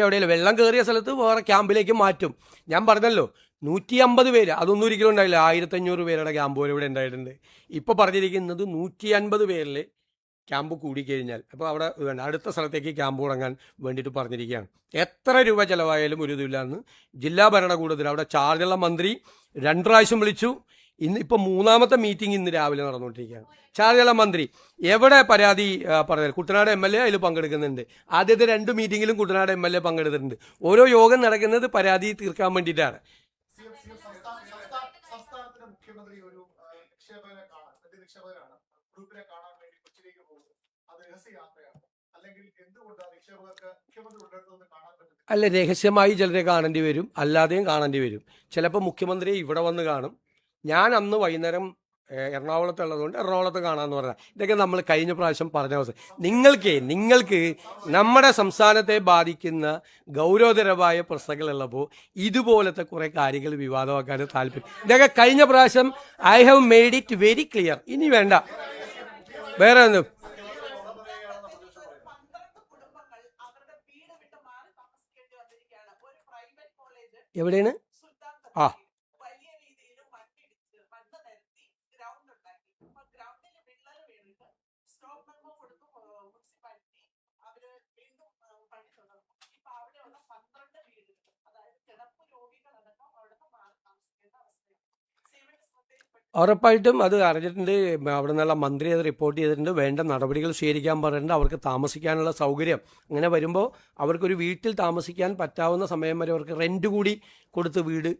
അവിടെയില്ല. വെള്ളം കയറിയ സ്ഥലത്ത് വേറെ ക്യാമ്പിലേക്ക് മാറ്റും. ഞാൻ പറഞ്ഞല്ലോ 150 പേര്, അതൊന്നും ഒരിക്കലും ഉണ്ടായില്ല. 1500 പേരുടെ ക്യാമ്പ് വരെ ഇവിടെ ഉണ്ടായിട്ടുണ്ട്. ഇപ്പോൾ പറഞ്ഞിരിക്കുന്നത് 150 പേരിൽ ക്യാമ്പ് കൂടിക്കഴിഞ്ഞാൽ അപ്പോൾ അവിടെ വേണ്ട അടുത്ത സ്ഥലത്തേക്ക് ക്യാമ്പ് തുടങ്ങാൻ വേണ്ടിയിട്ട് പറഞ്ഞിരിക്കുകയാണ്. എത്ര രൂപ ചിലവായാലും ഒരു ഇതില്ലാന്ന് ജില്ലാ ഭരണകൂടത്തിൽ അവിടെ ചാർജുള്ള മന്ത്രി 2 പ്രാവശ്യം വിളിച്ചു. ഇപ്പോൾ 3ാമത്തെ മീറ്റിംഗ് ഇന്ന് രാവിലെ നടന്നുകൊണ്ടിരിക്കുകയാണ്. ചാർജുള്ള മന്ത്രി എവിടെ പരാതി പറഞ്ഞാൽ കുട്ടനാട് MLA അതിൽ പങ്കെടുക്കുന്നുണ്ട്. ആദ്യത്തെ 2 മീറ്റിങ്ങിലും കുട്ടനാട് MLA പങ്കെടുത്തിട്ടുണ്ട്. ഓരോ യോഗം നടക്കുന്നത് പരാതി തീർക്കാൻ വേണ്ടിയിട്ടാണ്. അല്ല, രഹസ്യമായി ചിലരെ കാണേണ്ടി വരും, അല്ലാതെയും കാണേണ്ടി വരും. ചിലപ്പോൾ മുഖ്യമന്ത്രിയെ ഇവിടെ വന്ന് കാണും. ഞാൻ അന്ന് വൈകുന്നേരം എറണാകുളത്തുള്ളതുകൊണ്ട് എറണാകുളത്ത് കാണാമെന്ന് പറഞ്ഞാൽ ഇതൊക്കെ നമ്മൾ കഴിഞ്ഞ പ്രാവശ്യം പറഞ്ഞ അവസ്ഥ. നിങ്ങൾക്ക് നമ്മുടെ സംസ്ഥാനത്തെ ബാധിക്കുന്ന ഗൗരവതരമായ പ്രശ്നങ്ങളുള്ളപ്പോൾ ഇതുപോലത്തെ കുറേ കാര്യങ്ങൾ വിവാദമാക്കാൻ താല്പര്യം. ഇതൊക്കെ കഴിഞ്ഞ പ്രാവശ്യം I have made it very clear. ഇനി വേണ്ട വേറെ ഒന്നും. എവിടെയാണ്? ആ, ഉറപ്പായിട്ടും അത് അറിഞ്ഞിട്ടുണ്ട്. അവിടെ നിന്നുള്ള മന്ത്രി അത് റിപ്പോർട്ട് ചെയ്തിട്ടുണ്ട്. വേണ്ട നടപടികൾ സ്വീകരിക്കാൻ പറഞ്ഞിട്ടുണ്ട്. അവർക്ക് താമസിക്കാനുള്ള സൗകര്യം അങ്ങനെ വരുമ്പോൾ അവർക്കൊരു വീട്ടിൽ താമസിക്കാൻ പറ്റാവുന്ന സമയം വരെ അവർക്ക് റെൻറ്റ് കൂടി കൊടുത്ത് വീട്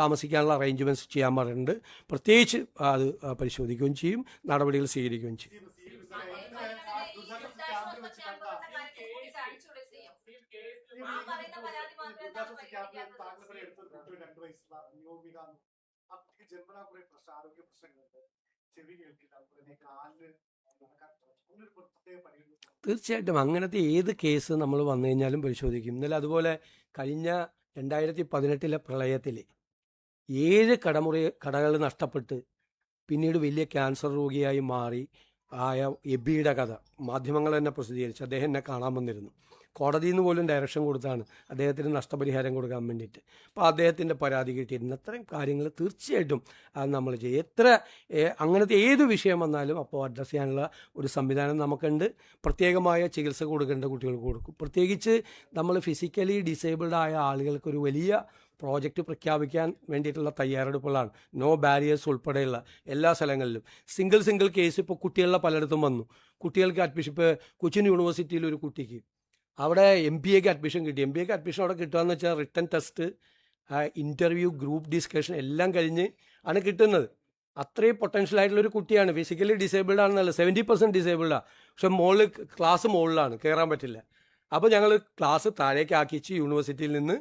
താമസിക്കാനുള്ള അറേഞ്ച്മെൻറ്റ്സ് ചെയ്യാൻ പറഞ്ഞിട്ടുണ്ട്. പ്രത്യേകിച്ച് അത് പരിശോധിക്കുകയും ചെയ്യും, നടപടികൾ സ്വീകരിക്കുകയും ചെയ്യും. തീർച്ചയായിട്ടും അങ്ങനത്തെ ഏത് കേസ് നമ്മൾ വന്നു കഴിഞ്ഞാലും പരിശോധിക്കും. ഇന്നലെ അതുപോലെ കഴിഞ്ഞ 2018 പ്രളയത്തിൽ 7 കടകൾ നഷ്ടപ്പെട്ട് പിന്നീട് വലിയ ക്യാൻസർ രോഗിയായി മാറി ആയ എബിയുടെ കഥ മാധ്യമങ്ങൾ തന്നെ പ്രസിദ്ധീകരിച്ചു. അദ്ദേഹം എന്നെ കാണാൻ വന്നിരുന്നു. കോടതിയിൽ നിന്ന് പോലും ഡയറക്ഷൻ കൊടുത്താണ് അദ്ദേഹത്തിന് നഷ്ടപരിഹാരം കൊടുക്കാൻ വേണ്ടിയിട്ട്. അപ്പോൾ അദ്ദേഹത്തിൻ്റെ പരാതി കിട്ടിയിരുന്നു. അത്രയും കാര്യങ്ങൾ തീർച്ചയായിട്ടും നമ്മൾ ചെയ്യും. അങ്ങനത്തെ ഏത് വിഷയം വന്നാലും അപ്പോൾ അഡ്രസ്സ് ചെയ്യാനുള്ള ഒരു സംവിധാനം നമുക്കുണ്ട്. പ്രത്യേകമായ ചികിത്സ കൊടുക്കേണ്ട കുട്ടികൾക്ക് കൊടുക്കും. പ്രത്യേകിച്ച് നമ്മൾ ഫിസിക്കലി ഡിസേബിൾഡ് ആയ ആളുകൾക്കൊരു വലിയ പ്രോജക്റ്റ് പ്രഖ്യാപിക്കാൻ വേണ്ടിയിട്ടുള്ള തയ്യാറെടുപ്പുകളാണ്. നോ ബാരിയേഴ്സ് ഉൾപ്പെടെയുള്ള എല്ലാ സ്ഥലങ്ങളിലും സിംഗിൾ കേസ് ഇപ്പോൾ കുട്ടികളുടെ പലയിടത്തും വന്നു. കുട്ടികൾക്ക് അഡ്മിഷൻ ഇപ്പോൾ കൊച്ചിൻ യൂണിവേഴ്സിറ്റിയിൽ ഒരു കുട്ടിക്ക് അവിടെ MBAക്ക് അഡ്മിഷൻ കിട്ടി. MBAക്ക് അഡ്മിഷൻ അവിടെ കിട്ടുകയെന്ന് വെച്ചാൽ written test, interview, group discussion എല്ലാം കഴിഞ്ഞ് ആണ് കിട്ടുന്നത്. അത്രയും പൊട്ടൻഷ്യൽ ആയിട്ടുള്ളൊരു കുട്ടിയാണ്. ഫിസിക്കലി ഡിസേബിൾഡ് ആണെന്നല്ല, 70% ഡിസേബിൾഡാണ്. പക്ഷെ ക്ലാസ് മുകളിലാണ്, കയറാൻ പറ്റില്ല. അപ്പോൾ ഞങ്ങൾ ക്ലാസ് താഴേക്ക് ആക്കിച്ച് യൂണിവേഴ്സിറ്റിയിൽ നിന്ന്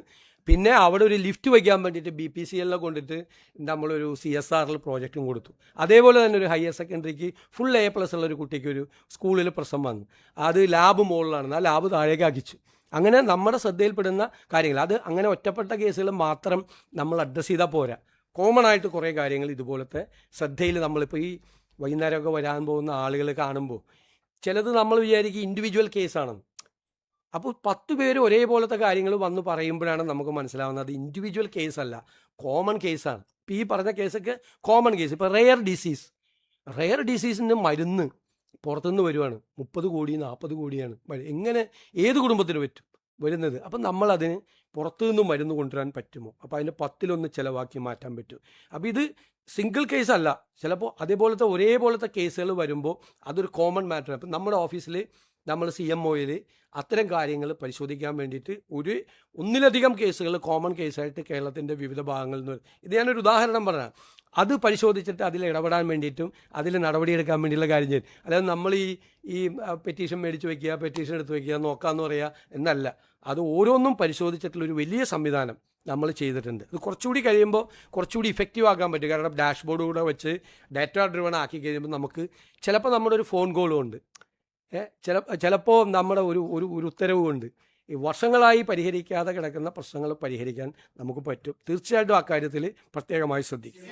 പിന്നെ അവിടെ ഒരു ലിഫ്റ്റ് വയ്ക്കാൻ വേണ്ടിയിട്ട് BPCL കൊണ്ടിട്ട് നമ്മളൊരു CSRL പ്രോജക്റ്റും കൊടുത്തു. അതേപോലെ തന്നെ ഒരു ഹയർ സെക്കൻഡറിക്ക് ഫുൾ A+ ഉള്ളൊരു കുട്ടിക്ക് ഒരു സ്കൂളിൽ പ്രശ്നം വന്നു. അത് ലാബ് മുകളിലാണ്, ആ ലാബ് താഴേക്ക് ആക്കിച്ചു. അങ്ങനെ നമ്മുടെ ശ്രദ്ധയിൽപ്പെടുന്ന കാര്യങ്ങൾ, അത് അങ്ങനെ ഒറ്റപ്പെട്ട കേസുകൾ മാത്രം നമ്മൾ അഡ്രസ്സ് ചെയ്താൽ പോരാ. കോമൺ ആയിട്ട് കുറേ കാര്യങ്ങൾ ഇതുപോലത്തെ ശ്രദ്ധയിൽ നമ്മളിപ്പോൾ ഈ വൈകുന്നേരമൊക്കെ വരാൻ പോകുന്ന ആളുകൾ കാണുമ്പോൾ ചിലത് നമ്മൾ വിചാരിക്കും ഇൻഡിവിജ്വൽ കേസാണെന്ന്. അപ്പോൾ 10 പേര് ഒരേപോലത്തെ കാര്യങ്ങൾ വന്ന് പറയുമ്പോഴാണ് നമുക്ക് മനസ്സിലാവുന്നത് ഇൻഡിവിജ്വൽ കേസല്ല, കോമൺ കേസാണ്. ഇപ്പോൾ ഈ പറഞ്ഞ കേസൊക്കെ കോമൺ കേസ്. ഇപ്പോൾ റെയർ ഡിസീസിൻ്റെ മരുന്ന് പുറത്തുനിന്ന് വരുവാണ്. 30 കോടി 40 കോടിയാണ്. എങ്ങനെ ഏത് കുടുംബത്തിന് പറ്റും വരുന്നത്? അപ്പം നമ്മളതിന് പുറത്തുനിന്ന് മരുന്ന് കൊണ്ടുവരാൻ പറ്റുമോ? അപ്പോൾ അതിൻ്റെ 10-1 ചിലവാക്കി മാറ്റാൻ പറ്റും. അപ്പോൾ ഇത് സിംഗിൾ കേസല്ല. ചിലപ്പോൾ അതേപോലത്തെ ഒരേപോലത്തെ കേസുകൾ വരുമ്പോൾ അതൊരു കോമൺ മാറ്ററാണ്. അപ്പം നമ്മുടെ ഓഫീസിൽ നമ്മൾ CMOയിൽ അത്തരം കാര്യങ്ങൾ പരിശോധിക്കാൻ വേണ്ടിയിട്ട് ഒന്നിലധികം കേസുകൾ കോമൺ കേസായിട്ട് കേരളത്തിൻ്റെ വിവിധ ഭാഗങ്ങളിൽ നിന്ന്, ഇത് ഞാനൊരു ഉദാഹരണം പറഞ്ഞാൽ, അത് പരിശോധിച്ചിട്ട് അതിൽ ഇടപെടാൻ വേണ്ടിയിട്ടും അതിൽ നടപടിയെടുക്കാൻ വേണ്ടിയുള്ള കാര്യം ചെയ്യും. അല്ലാതെ നമ്മൾ ഈ പെറ്റീഷൻ മേടിച്ച് വയ്ക്കുക, പെറ്റീഷൻ എടുത്ത് വയ്ക്കുക, നോക്കാമെന്ന് പറയുക എന്നല്ല. അത് ഓരോന്നും പരിശോധിച്ചിട്ടുള്ളൊരു വലിയ സംവിധാനം നമ്മൾ ചെയ്തിട്ടുണ്ട്. അത് കുറച്ചുകൂടി കഴിയുമ്പോൾ കുറച്ചുകൂടി ഇഫക്റ്റീവ് ആക്കാൻ പറ്റും. കാരണം ഡാഷ്ബോർഡ് കൂടെ വെച്ച് ഡാറ്റ ഡ്രിവൺ ആക്കി കഴിയുമ്പോൾ നമുക്ക് ചിലപ്പോൾ നമ്മുടെ ഒരു ഫോൺ കോളും ഉണ്ട്, ചിലപ്പോൾ നമ്മുടെ ഒരു ഉത്തരവ് കൊണ്ട് ഈ വർഷങ്ങളായി പരിഹരിക്കാതെ കിടക്കുന്ന പ്രശ്നങ്ങൾ പരിഹരിക്കാൻ നമുക്ക് പറ്റും. തീർച്ചയായിട്ടും അക്കാര്യത്തിൽ പ്രത്യേകമായി ശ്രദ്ധിക്കും.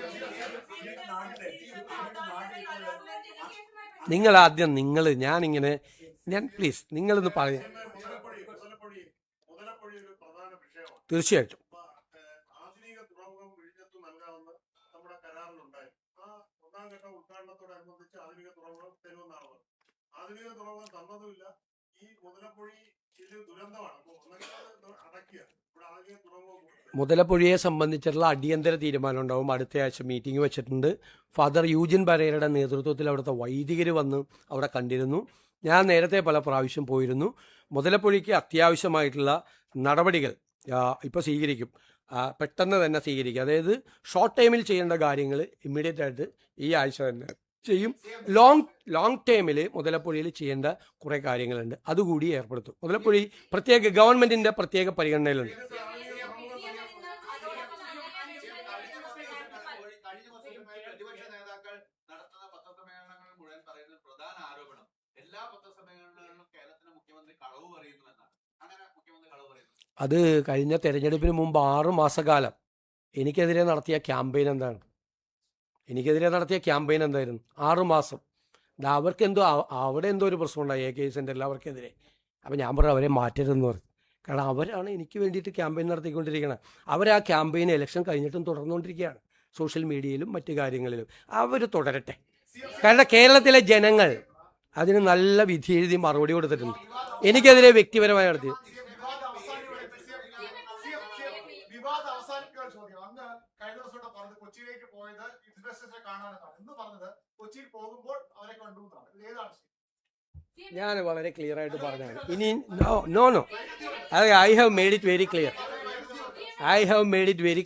ഞാൻ പ്ലീസ് നിങ്ങളൊന്ന് പറയാം. തീർച്ചയായിട്ടും മുതലപ്പുഴയെ സംബന്ധിച്ചുള്ള അടിയന്തര തീരുമാനം ഉണ്ടാവും. അടുത്ത ആഴ്ച മീറ്റിംഗ് വെച്ചിട്ടുണ്ട്. ഫാദർ യൂജിൻ പരേരയുടെ നേതൃത്വത്തിൽ അവിടുത്തെ വൈദികർ വന്ന് അവിടെ കണ്ടിരുന്നു. ഞാൻ നേരത്തെ പല പ്രാവശ്യം പോയിരുന്നു. മുതലപ്പുഴയ്ക്ക് അത്യാവശ്യമായിട്ടുള്ള നടപടികൾ ഇപ്പോൾ സ്വീകരിക്കും, പെട്ടെന്ന് തന്നെ സ്വീകരിക്കും. അതായത് ഷോർട്ട് ടൈമിൽ ചെയ്യേണ്ട കാര്യങ്ങൾ ഇമ്മീഡിയറ്റ് ആയിട്ട് ഈ ആഴ്ച തന്നെ ചെയ്യും. ലോങ് ടൈമിൽ മുതലപ്പുഴയിൽ ചെയ്യേണ്ട കുറേ കാര്യങ്ങളുണ്ട്, അതുകൂടി ഏർപ്പെടുത്തും. മുതലപ്പുഴ ഗവൺമെൻറ്റിൻ്റെ പ്രത്യേക പരിഗണനയിലുണ്ട്. അത് കഴിഞ്ഞ തെരഞ്ഞെടുപ്പിന് മുമ്പ് 6 മാസക്കാലം എനിക്കെതിരെ നടത്തിയ ക്യാമ്പയിൻ എന്തായിരുന്നു? 6 മാസം അവിടെ എന്തോ ഒരു പ്രശ്നം ഉണ്ടായി AK സെൻ്ററിൽ അവർക്കെതിരെ. അപ്പം ഞാൻ പറഞ്ഞു അവരെ മാറ്റരുതെന്ന് പറഞ്ഞു. കാരണം അവരാണ് എനിക്ക് വേണ്ടിയിട്ട് ക്യാമ്പയിൻ നടത്തിക്കൊണ്ടിരിക്കുന്നത്. ആ ക്യാമ്പയിൻ ഇലക്ഷൻ കഴിഞ്ഞിട്ടും തുടർന്നുകൊണ്ടിരിക്കുകയാണ്. സോഷ്യൽ മീഡിയയിലും മറ്റു കാര്യങ്ങളിലും അവർ തുടരട്ടെ. കാരണം കേരളത്തിലെ ജനങ്ങൾ അതിന് നല്ല വിധി എഴുതി മറുപടി കൊടുത്തിട്ടുണ്ട്. എനിക്കെതിരെ വ്യക്തിപരമായി നടത്തി. ഞാൻ വളരെ ക്ലിയർ ആയിട്ട് പറഞ്ഞാണ്. ഇനി no I have made it very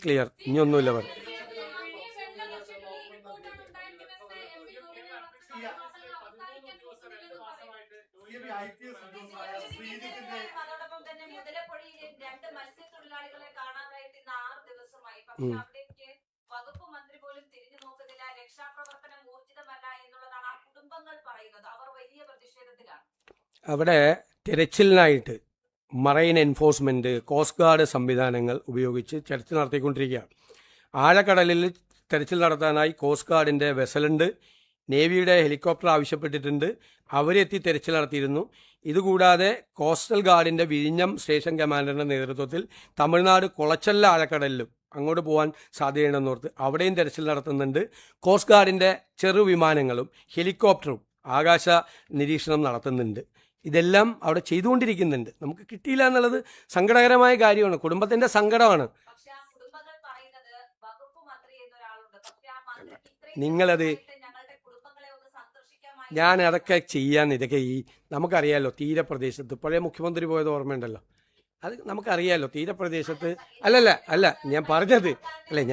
clear. ഇനി ഒന്നുമില്ല പറഞ്ഞു. വകുപ്പ് മന്ത്രി പോലും തിരിഞ്ഞു നോക്കുന്നില്ല, രക്ഷാപ്രവർത്തനം ഊർജിതമല്ല എന്നുള്ളതാണ് ആ കുടുംബങ്ങൾ പറയുന്നത്. അവർ വലിയ പ്രതിഷേധത്തിലാണ്. അവിടെ തിരച്ചിലിനായിട്ട് മറൈൻ എൻഫോഴ്സ്മെന്റ്, കോസ്റ്റ് ഗാർഡ് സംവിധാനങ്ങൾ ഉപയോഗിച്ച് തെരച്ചിൽ നടത്തിക്കൊണ്ടിരിക്കുകയാണ്. ആഴക്കടലിൽ തെരച്ചിൽ നടത്താനായി കോസ്റ്റ് ഗാർഡിൻ്റെ വെസലുണ്ട്, നേവിയുടെ ഹെലികോപ്റ്റർ ആവശ്യപ്പെട്ടിട്ടുണ്ട്. അവരെത്തി തെരച്ചിൽ നടത്തിയിരുന്നു. ഇതുകൂടാതെ കോസ്റ്റൽ ഗാർഡിൻ്റെ വിഴിഞ്ഞം സ്റ്റേഷൻ കമാൻഡറിൻ്റെ നേതൃത്വത്തിൽ തമിഴ്നാട് കുളച്ചല്ല ആഴക്കടലിലും അങ്ങോട്ട് പോകാൻ സാധ്യതയുണ്ടെന്നോർത്ത് അവിടെയും തെരച്ചിൽ നടത്തുന്നുണ്ട്. കോസ്റ്റ് ഗാർഡിൻ്റെ ചെറുവിമാനങ്ങളും ഹെലികോപ്റ്ററും ആകാശ നിരീക്ഷണം നടത്തുന്നുണ്ട്. ഇതെല്ലാം അവിടെ ചെയ്തുകൊണ്ടിരിക്കുന്നുണ്ട്. നമുക്ക് കിട്ടിയില്ല എന്നുള്ളത് സങ്കടകരമായ കാര്യമാണ്, കുടുംബത്തിൻ്റെ സങ്കടമാണ്. നിങ്ങളത് ഞാൻ അതൊക്കെ ചെയ്യാൻ ഇതൊക്കെ നമുക്കറിയാമല്ലോ. തീരപ്രദേശത്ത് പഴയ മുഖ്യമന്ത്രി പോയത് ഓർമ്മയുണ്ടല്ലോ, അത് നമുക്കറിയാമല്ലോ. തീരപ്രദേശത്ത് അല്ല ഞാൻ പറഞ്ഞത് ഞാൻ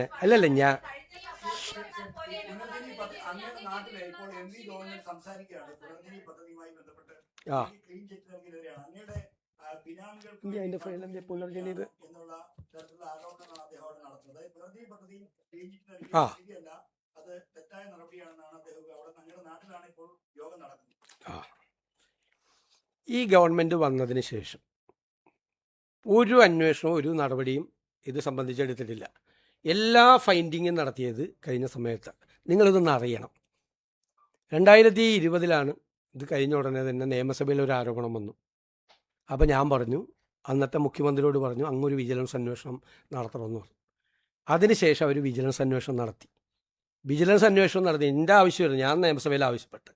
അതിന്റെ ഫൈനലിന്റെ പുനർജനിത് ഈ ഗവൺമെന്റ് വന്നതിന് ശേഷം ഒരു അന്വേഷണവും ഒരു നടപടിയും ഇത് സംബന്ധിച്ചെടുത്തിട്ടില്ല. എല്ലാ ഫൈൻഡിങ്ങും നടത്തിയത് കഴിഞ്ഞ സമയത്ത്. നിങ്ങളിതൊന്ന് അറിയണം. 2020 ഇത് കഴിഞ്ഞ ഉടനെ തന്നെ നിയമസഭയിൽ ഒരു ആരോപണം വന്നു. അപ്പോൾ ഞാൻ പറഞ്ഞു, അന്നത്തെ മുഖ്യമന്ത്രിയോട് പറഞ്ഞു, അങ്ങൊരു വിജിലൻസ് അന്വേഷണം നടത്തണമെന്ന് പറഞ്ഞു. അതിനുശേഷം അവർ വിജിലൻസ് അന്വേഷണം നടത്തി. എൻ്റെ ആവശ്യമായിരുന്നു, ഞാൻ നിയമസഭയിൽ ആവശ്യപ്പെട്ട്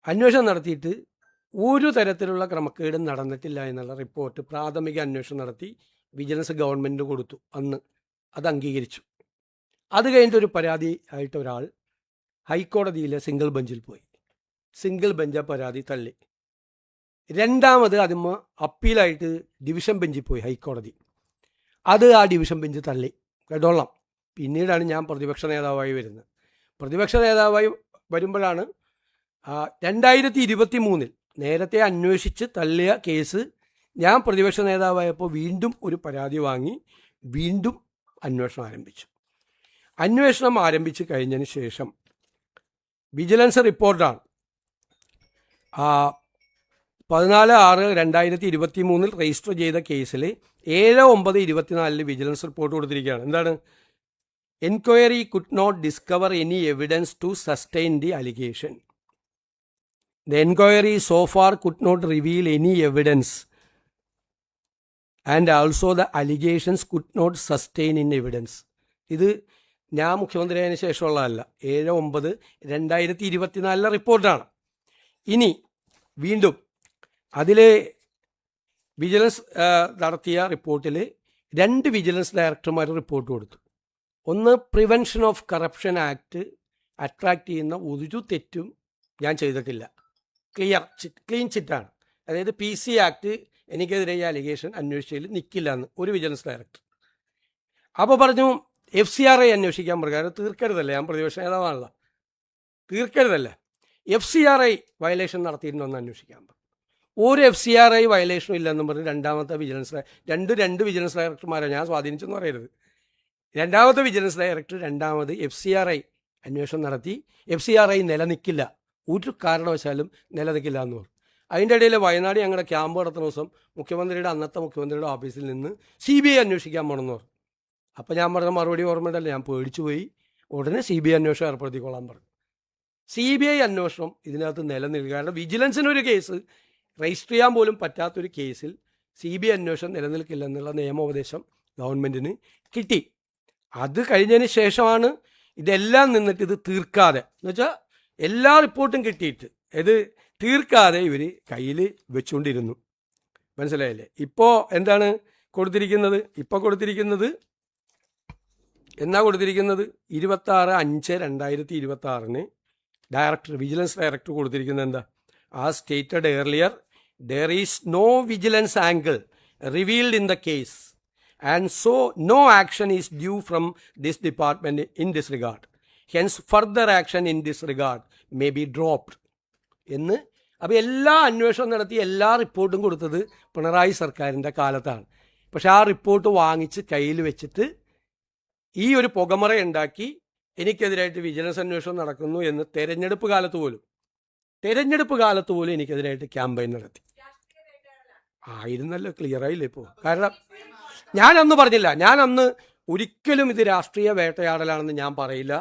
അന്വേഷണം നടത്തിയിട്ട് ഒരു തരത്തിലുള്ള ക്രമക്കേടും നടന്നിട്ടില്ല എന്നുള്ള റിപ്പോർട്ട് പ്രാഥമിക അന്വേഷണം നടത്തി വിജിലൻസ് ഗവൺമെൻറ് കൊടുത്തു. അന്ന് അത് അംഗീകരിച്ചു. അത് കഴിഞ്ഞിട്ടൊരു പരാതി ആയിട്ട് ഒരാൾ ഹൈക്കോടതിയിലെ സിംഗിൾ ബെഞ്ചിൽ പോയി. സിംഗിൾ ബെഞ്ച് പരാതി തള്ളി. രണ്ടാമത് അതിന് അപ്പീലായിട്ട് ഡിവിഷൻ ബെഞ്ചിൽ പോയി ഹൈക്കോടതി. അത് ആ ഡിവിഷൻ ബെഞ്ച് തള്ളി. കേട്ടോളാം. പിന്നീടാണ് ഞാൻ പ്രതിപക്ഷ നേതാവായി വരുന്നത്. പ്രതിപക്ഷ നേതാവായി വരുമ്പോഴാണ് 2023 നേരത്തെ അന്വേഷിച്ച് തള്ളിയ കേസ് ഞാൻ പ്രതിപക്ഷ നേതാവായപ്പോൾ വീണ്ടും ഒരു പരാതി വാങ്ങി വീണ്ടും അന്വേഷണം ആരംഭിച്ച് കഴിഞ്ഞതിന് ശേഷം വിജിലൻസ് റിപ്പോർട്ടാണ് 14/6/2023 രജിസ്റ്റർ ചെയ്ത കേസിൽ 7/9/24 വിജിലൻസ് റിപ്പോർട്ട് കൊടുത്തിരിക്കുകയാണ്. എന്താണ്? Enquiry could not discover any evidence to sustain the allegation. The enquiry so far could not reveal any evidence and also the allegations could not sustain in evidence. ഇത് ഞാൻ മുഖ്യമന്ത്രിയായതിനു ശേഷമുള്ളതല്ല, 7/9/2024 റിപ്പോർട്ടാണ്. ഇനി വീണ്ടും അതിൽ വിജിലൻസ് നടത്തിയ റിപ്പോർട്ടിൽ 2 വിജിലൻസ് ഡയറക്ടർമാർ റിപ്പോർട്ട് കൊടുത്തു. ഒന്ന്, prevention of corruption act attract ചെയ്യുന്ന ഒരു തെറ്റും ഞാൻ ചെയ്തിട്ടില്ല, ക്ലീൻ ചിറ്റാണ്. അതായത് PC ആക്ട് എനിക്കെതിരെ ഈ അലിഗേഷൻ അന്വേഷിച്ചതിൽ നിൽക്കില്ല എന്ന് ഒരു വിജിലൻസ് ഡയറക്ടർ. അപ്പോൾ പറഞ്ഞു FCRI അന്വേഷിക്കാൻ പ്രകാരം തീർക്കരുതല്ലേ, ഞാൻ പ്രതിപക്ഷ നേതാവാണല്ലോ, തീർക്കരുതല്ലേ, FCRI വയലേഷൻ നടത്തിയിട്ടുണ്ടോ എന്ന് അന്വേഷിക്കാൻ പറഞ്ഞു. ഒരു FCRI വയലേഷനും ഇല്ലെന്നും പറഞ്ഞ് രണ്ടാമത്തെ വിജിലൻസ് രണ്ട് വിജിലൻസ് ഡയറക്ടർമാരെ ഞാൻ സ്വാധീനിച്ചെന്ന് പറയരുത്. രണ്ടാമത്തെ വിജിലൻസ് ഡയറക്ടർ രണ്ടാമത് FCRI അന്വേഷണം നടത്തി. FCRI നിലനിൽക്കില്ല, ഒരു കാരണവശാലും നിലനിൽക്കില്ല എന്ന് പറഞ്ഞു. അതിൻ്റെ ഇടയിൽ വയനാട് ഞങ്ങളുടെ ക്യാമ്പ് നടത്തുന്ന ദിവസം അന്നത്തെ മുഖ്യമന്ത്രിയുടെ ഓഫീസിൽ നിന്ന് CBI അന്വേഷിക്കാൻ പോകണമെന്ന് പറഞ്ഞു. അപ്പോൾ ഞാൻ പറഞ്ഞ മറുപടി ഓർമ്മയുണ്ടല്ലോ, ഞാൻ പേടിച്ചു പോയി. ഉടനെ CBI അന്വേഷണം ഏർപ്പെടുത്തിക്കൊള്ളാൻ പറഞ്ഞു. CBI അന്വേഷണം ഇതിനകത്ത് നിലനിൽക്കുക, കാരണം വിജിലൻസിനൊരു കേസ് രജിസ്റ്റർ ചെയ്യാൻ പോലും പറ്റാത്തൊരു കേസിൽ CBI അന്വേഷണം നിലനിൽക്കില്ല എന്നുള്ള നിയമോപദേശം ഗവൺമെൻറ്റിന് കിട്ടി. അത് കഴിഞ്ഞതിന് ശേഷമാണ് ഇതെല്ലാം നിന്നിട്ട് ഇത് തീർക്കാതെ, എന്ന് വെച്ചാൽ എല്ലാ റിപ്പോർട്ടും കിട്ടിയിട്ട് ഇത് തീർക്കാതെ ഇവർ കയ്യിൽ വെച്ചുകൊണ്ടിരുന്നു. മനസ്സിലായില്ലേ? ഇപ്പോൾ എന്താണ് കൊടുത്തിരിക്കുന്നത്? ഇപ്പോൾ കൊടുത്തിരിക്കുന്നത് 26/5/2026 ഡയറക്ടർ, വിജിലൻസ് ഡയറക്ടർ കൊടുത്തിരിക്കുന്നത് എന്താ? As stated earlier, there is no vigilance angle revealed in the case and so no action is due from this department in this regard. Hence further action in this regard may be dropped. എന്ന്. അപ്പോൾ എല്ലാ അന്വേഷണം നടത്തി എല്ലാ റിപ്പോർട്ടും കൊടുത്തത് പിണറായി സർക്കാരിൻ്റെ കാലത്താണ്. പക്ഷെ ആ റിപ്പോർട്ട് വാങ്ങിച്ച് കയ്യിൽ വെച്ചിട്ട് ഈ ഒരു പുകമറ ഉണ്ടാക്കി എനിക്കെതിരായിട്ട് വിജിലൻസ് അന്വേഷണം നടക്കുന്നു എന്ന് തെരഞ്ഞെടുപ്പ് കാലത്ത് പോലും എനിക്കെതിരായിട്ട് ക്യാമ്പയിൻ നടത്തി. ആയിരുന്നല്ലോ, ക്ലിയർ ആയില്ലേ ഇപ്പോൾ? കാരണം ഞാൻ അന്ന് ഒരിക്കലും ഇത് രാഷ്ട്രീയ വേട്ടയാടലാണെന്ന് ഞാൻ പറയില്ല.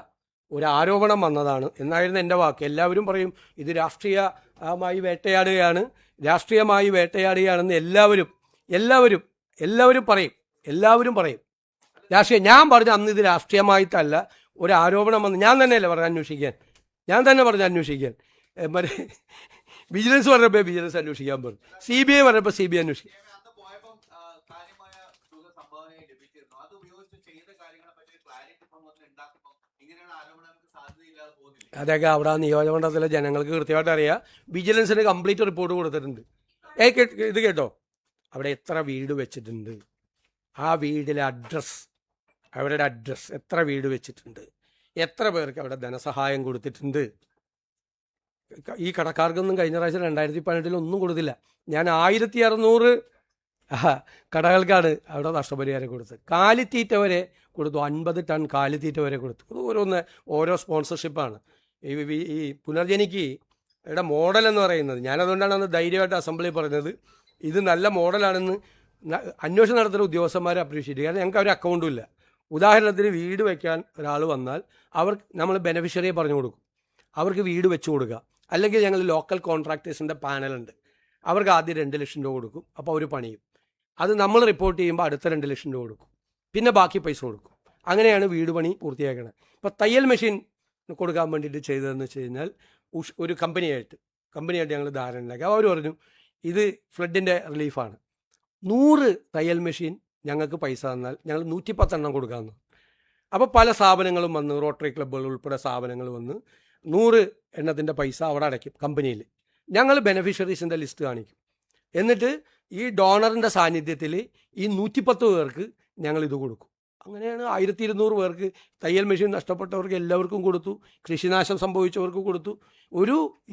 ഒരു ആരോപണം വന്നതാണ് എന്നായിരുന്നു എൻ്റെ വാക്ക്. എല്ലാവരും പറയും ഇത് രാഷ്ട്രീയമായി വേട്ടയാടുകയാണെന്ന് എല്ലാവരും പറയും. ഞാൻ പറഞ്ഞു അന്ന് ഇത് രാഷ്ട്രീയമായിട്ടല്ല, ഒരു ആരോപണം വന്ന് ഞാൻ തന്നെയല്ലേ പറഞ്ഞു അന്വേഷിക്കാൻ. മറ്റേ വിജിലൻസ് പറഞ്ഞപ്പോൾ വിജിലൻസ് അന്വേഷിക്കാൻ പറഞ്ഞു, CBI പറഞ്ഞപ്പോൾ CBI അന്വേഷിക്കും. അതൊക്കെ അവിടെ നിയോജകമണ്ഡലത്തിലെ ജനങ്ങൾക്ക് കൃത്യമായിട്ട് അറിയാം. വിജിലൻസിന് കംപ്ലീറ്റ് റിപ്പോർട്ട് കൊടുത്തിട്ടുണ്ട്. ഇത് കേട്ടോ, അവിടെ എത്ര വീട് വെച്ചിട്ടുണ്ട്, ആ വീടിലെ അവരുടെ അഡ്രസ്സ്, എത്ര വീട് വെച്ചിട്ടുണ്ട്, എത്ര പേർക്ക് അവിടെ ധനസഹായം കൊടുത്തിട്ടുണ്ട്. ഈ കടക്കാർക്കൊന്നും കഴിഞ്ഞ പ്രാവശ്യം 2018 ഒന്നും കൊടുത്തില്ല. ഞാൻ 1600 കടകൾക്കാണ് അവിടെ നഷ്ടപരിഹാരം കൊടുത്തത്. കാലിത്തീറ്റ വരെ കൊടുത്തു, 50 ടൺ കാലിത്തീറ്റ വരെ കൊടുത്തു. ഓരോ സ്പോൺസർഷിപ്പാണ്. ഈ പുനർജനിക്ക് ഇവിടെ മോഡൽ എന്ന് പറയുന്നത്, ഞാനതുകൊണ്ടാണ് അന്ന് ധൈര്യമായിട്ട് അസംബ്ലി പറഞ്ഞത് ഇത് നല്ല മോഡലാണെന്ന്. അന്വേഷണം നടത്തുന്ന ഉദ്യോഗസ്ഥന്മാരെ അപ്രീഷിയേറ്റ് ചെയ്യും. കാരണം ഞങ്ങൾക്ക് ഒരു അക്കൗണ്ടും ഇല്ല. ഉദാഹരണത്തിന് വീട് വയ്ക്കാൻ ഒരാൾ വന്നാൽ നമ്മൾ ബെനഫിഷ്യറിയെ പറഞ്ഞു കൊടുക്കും, അവർക്ക് വീട് വെച്ച് കൊടുക്കുക. അല്ലെങ്കിൽ ഞങ്ങൾ ലോക്കൽ കോൺട്രാക്ടേഴ്സിൻ്റെ പാനലുണ്ട്, അവർക്ക് ആദ്യം 2 ലക്ഷം രൂപ കൊടുക്കും. അപ്പോൾ അവർ പണിയും. അത് നമ്മൾ റിപ്പോർട്ട് ചെയ്യുമ്പോൾ അടുത്ത 2 ലക്ഷം രൂപ കൊടുക്കും, പിന്നെ ബാക്കി പൈസ കൊടുക്കും. അങ്ങനെയാണ് വീട് പണി പൂർത്തിയാക്കുന്നത്. ഇപ്പോൾ തയ്യൽ മെഷീൻ കൊടുക്കാൻ വേണ്ടിയിട്ട് ചെയ്തതെന്ന് വെച്ച് കഴിഞ്ഞാൽ ഒരു കമ്പനിയായിട്ട് ഞങ്ങൾ ധാരണ ഉണ്ടാക്കി. അവർ പറഞ്ഞു ഇത് ഫ്ലഡിൻ്റെ റിലീഫാണ്, 100 തയ്യൽ മെഷീൻ ഞങ്ങൾക്ക് പൈസ തന്നാൽ ഞങ്ങൾ 110 എണ്ണം കൊടുക്കാമെന്ന്. അപ്പോൾ പല സ്ഥാപനങ്ങളും വന്ന്, റോട്ടറി ക്ലബ്ബുകൾ ഉൾപ്പെടെ സ്ഥാപനങ്ങൾ വന്ന് 100 എണ്ണത്തിൻ്റെ പൈസ അവിടെ അടയ്ക്കും കമ്പനിയിൽ. ഞങ്ങൾ ബെനഫിഷ്യറീസിൻ്റെ ലിസ്റ്റ് കാണിക്കും. എന്നിട്ട് ഈ ഡോണറിൻ്റെ സാന്നിധ്യത്തിൽ ഈ 110 പേർക്ക് ഞങ്ങളിത് കൊടുക്കും. അങ്ങനെയാണ് 1200 പേർക്ക് തയ്യൽ മെഷീൻ നഷ്ടപ്പെട്ടവർക്ക് എല്ലാവർക്കും കൊടുത്തു, കൃഷിനാശം സംഭവിച്ചവർക്ക് കൊടുത്തു.